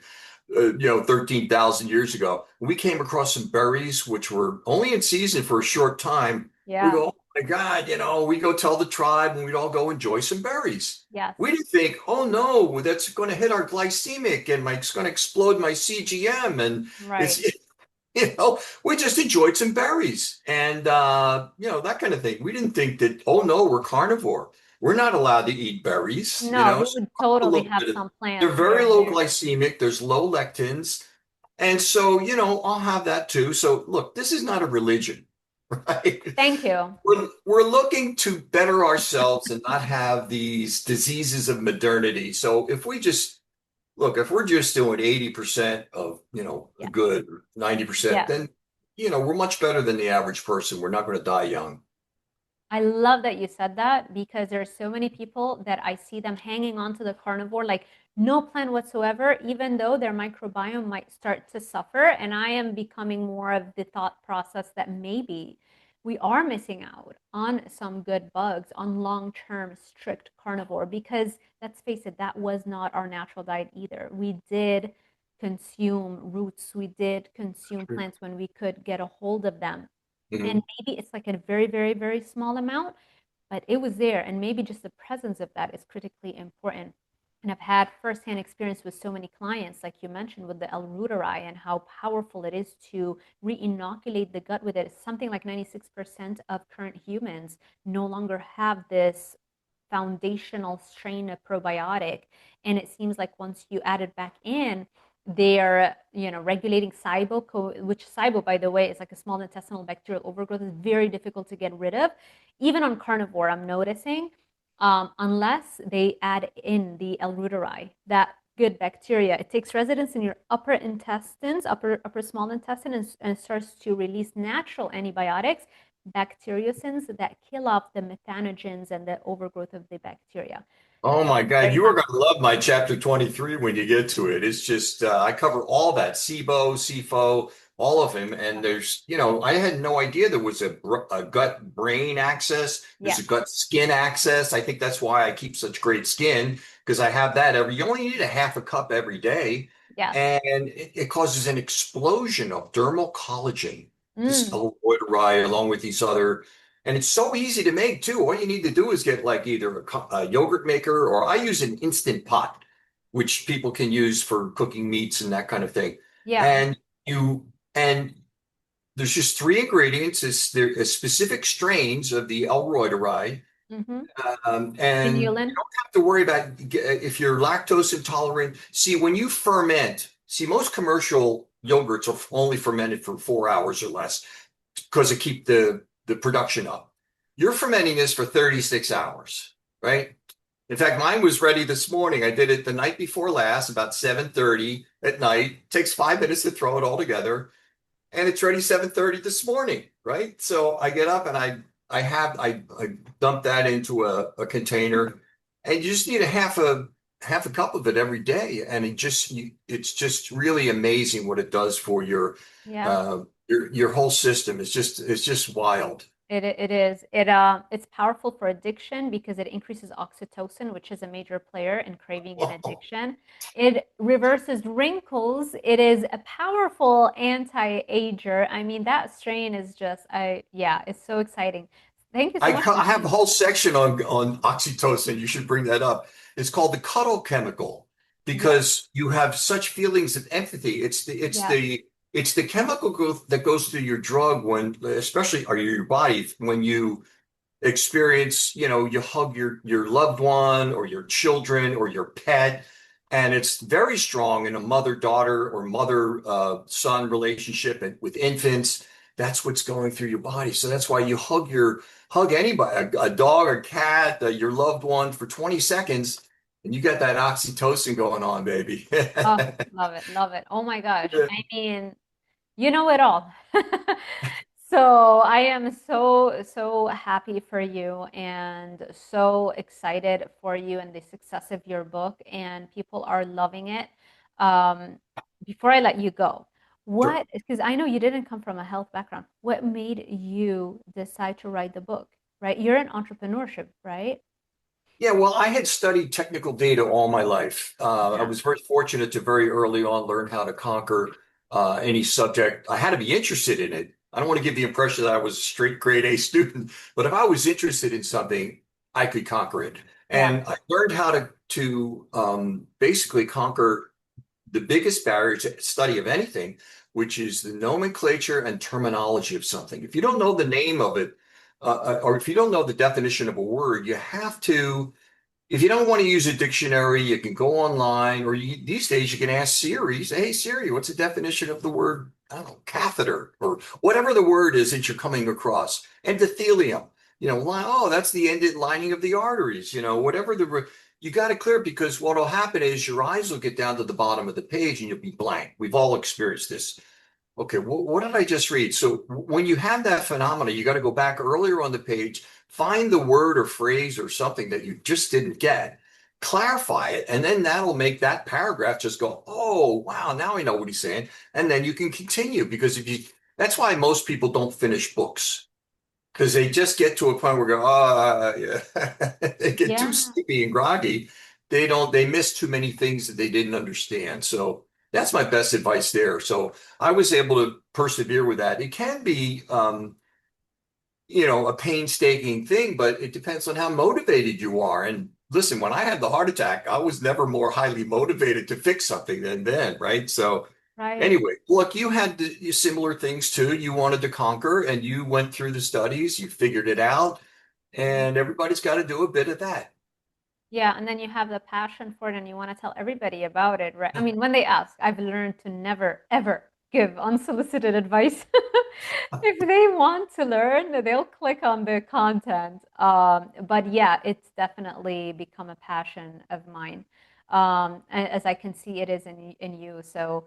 13,000 years ago, we came across some berries which were only in season for a short time. We Yeah. go, oh my God, we go tell the tribe and we'd all go enjoy some berries. Yes. We didn't think, oh no, that's going to hit our glycemic and it's going to explode my CGM. And Right. it's, we just enjoyed some berries and, that kind of thing. We didn't think that, oh no, we're carnivore. We're not allowed to eat berries, No, we so would a totally little have bit of, some they're plants here very and low there. glycemic. There's low lectins. And so, I'll have that too. So look, this is not a religion, right? Thank you. We're looking to better ourselves and not have these diseases of modernity. So if we're just doing 80% of, the Yeah. good, 90%, Yes. then, we're much better than the average person. We're not going to die young. I love that you said that because there are so many people that I see them hanging on to the carnivore, like no plan whatsoever, even though their microbiome might start to suffer. And I am becoming more of the thought process that maybe we are missing out on some good bugs on long-term strict carnivore because let's face it, that was not our natural diet either. We did consume roots, we did consume plants when we could get a hold of them, and Mhm. maybe it's like a very, very, very small amount, but it was there. And maybe just the presence of that is critically important. And I've had firsthand experience with so many clients, like you mentioned with the L-reuteri and how powerful it is to re-inoculate the gut with it. It's something like 96% of current humans no longer have this foundational strain of probiotic. And it seems like once you add it back in, they're regulating SIBO, which SIBO, by the way, is like a small intestinal bacterial overgrowth. Is very difficult to get rid of. Even on carnivore, I'm noticing, unless they add in the L. reuteri, that good bacteria. It takes residence in your upper intestines, upper small intestine, and starts to release natural antibiotics, bacteriocins that kill off the methanogens and the overgrowth of the bacteria. Oh my God, Very you are going natural. to love my chapter 23 when you get to it. It's just, I cover all that, SIBO, SIFO, all of them. And there's, I had no idea there was a gut brain axis. There's Yes. a gut skin axis. I think that's why I keep such great skin because I have that you only need a half a cup every day. Yes. And it causes an explosion of dermal collagen, this Mm. aloe along with these other. And it's so easy to make too. All you need to do is get like either a yogurt maker or I use an instant pot, which people can use for cooking meats and that kind of thing. Yeah. And and there's just three ingredients. There are specific strains of the L. reuteri, Mm-hmm. and you Inulin. don't have to worry about if you're lactose intolerant. See, when you ferment, see, most commercial yogurts are only fermented for 4 hours or less because it keep the production up. You're fermenting this for 36 hours, right? In fact, mine was ready this morning. I did it the night before last, about 7:30 at night. It takes 5 minutes to throw it all together, and it's ready 7:30 this morning, right? So I get up and I dump that into a container, and you just need a half a cup of it every day, and it's just really amazing what it does for Yeah. your whole system. It's just wild. It is. It's powerful for addiction because it increases oxytocin, which is a major player in craving and addiction. It reverses wrinkles. It is a powerful anti-ager. I mean, that strain is just, yeah, it's so exciting. Thank you so much for I have a sharing. whole section on oxytocin. You should bring that up. It's called the cuddle chemical Yes, because you have such feelings of empathy. yes, It's the chemical growth that goes through your drug when, especially or your body when you experience, you hug your loved one or your children or your pet, and it's very strong in a mother-daughter or mother-son relationship and with infants. That's what's going through your body. So that's why you hug anybody, a dog, a cat, your loved one for 20 seconds, and you got that oxytocin going on, baby. oh, love it, love it. Oh my gosh. I mean, you know it all. So I am so happy for you and so excited for you and the success of your book, and people are loving it. Um, before I let you go, Sure. because I know you didn't come from a health background, what made you decide to write the book, right? You're in entrepreneurship, right? Yeah, well, I had studied technical data all my life. I Yeah, was very fortunate to very early on learn how to conquer any subject. I had to be interested in it. I don't want to give the impression that I was a straight grade A student, but if I was interested in something, I could conquer it. yeah, And I learned how to basically conquer the biggest barrier to study of anything, which is the nomenclature and terminology of something. If you don't know the name of it, or if you don't know the definition of a word, you have to if you don't want to use a dictionary, you can go online, or these days you can ask Siri, say, "Hey Siri, what's the definition of the word, I don't know, catheter, or whatever the word is that you're coming across, endothelium." Oh, that's the ended lining of the arteries. Whatever you got to clear because what'll happen is your eyes will get down to the bottom of the page and you'll be blank. We've all experienced this. Okay, what did I just read? So when you have that phenomena, you got to go back earlier on the page, find the word or phrase or something that you just didn't get, clarify it, and then that'll make that paragraph just go, "Oh, wow, now I know what he's saying." And then you can continue because that's why most people don't finish books because they just get to a point where go, "Oh, yeah." They get too yeah. sleepy and groggy. They miss too many things that they didn't understand. So that's my best advice there. So I was able to persevere with that. It can be, a painstaking thing, but it depends on how motivated you are. And listen, when I had the heart attack, I was never more highly motivated to fix something than then, right? So Right. anyway, look, you had similar things too. You wanted to conquer and you went through the studies, you figured it out, and everybody's got to do a bit of that. Yeah, and then you have the passion for it and you want to tell everybody about it, right? I mean, when they ask, I've learned to never, ever give unsolicited advice. If they want to learn, they'll click on the content. But yeah, it's definitely become a passion of mine. as I can see it is in you. So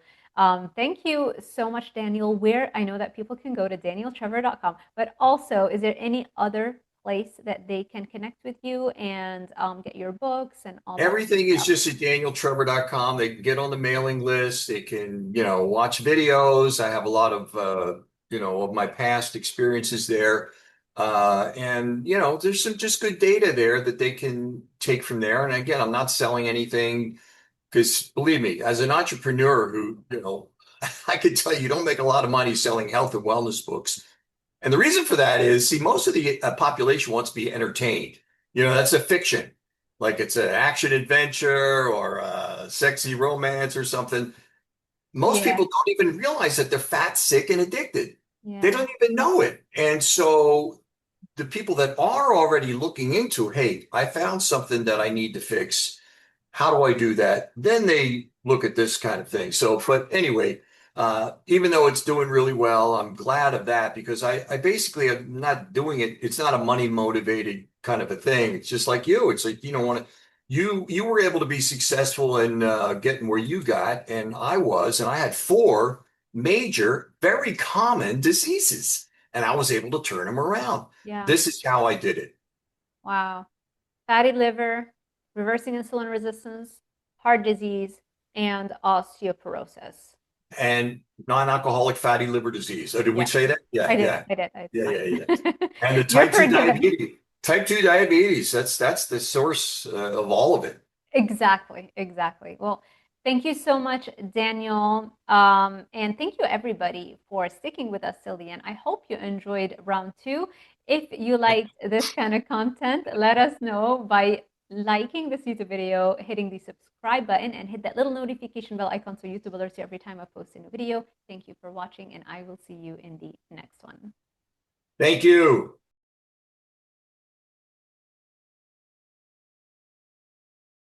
thank you so much, Daniel. Where I know that people can go to danieltrevor.com, but also, is there any other place that they can connect with you and get your books and all that Everything is stuff? just at danieltrevor.com. They can get on the mailing list. They can, watch videos. I have a lot of, of my past experiences there. And there's some just good data there that they can take from there. And again, I'm not selling anything because believe me, as an entrepreneur who, I could tell you, you don't make a lot of money selling health and wellness books. And the reason for that is, see, most of the population wants to be entertained. That's a fiction, like it's an action adventure or a sexy romance or something. Most Yeah, people don't even realize that they're fat, sick, and addicted. They yeah, don't even know it. And so the people that are already looking into, hey, I found something that I need to fix. How do I do that? Then they look at this kind of thing. So, but anyway, even though it's doing really well, I'm glad of that because I basically am not doing it. It's not a money motivated kind of a thing. It's just like you. It's like you don't want to. You were able to be successful in getting where you got, and I was, and I had four major, very common diseases, and I was able to turn them around. yeah. This is how I did it. Wow. Fatty liver, reversing insulin resistance, heart disease, and osteoporosis. And non-alcoholic fatty liver disease. Oh, did we Yes, say that? Yeah, I did. yeah, I did. It's yeah, yeah, yeah. fine. And the You're type 2 forgiven. diabetes. Type 2 diabetes, that's the source of all of it. Exactly, exactly. Well, thank you so much, Daniel. And thank you, everybody, for sticking with us till the end. I hope you enjoyed round two. If you liked this kind of content, let us know by liking this YouTube video, hitting the subscribe button, and hit that little notification bell icon so YouTube alerts you every time I post a new video. Thank you for watching, and I will see you in the next one. Thank you.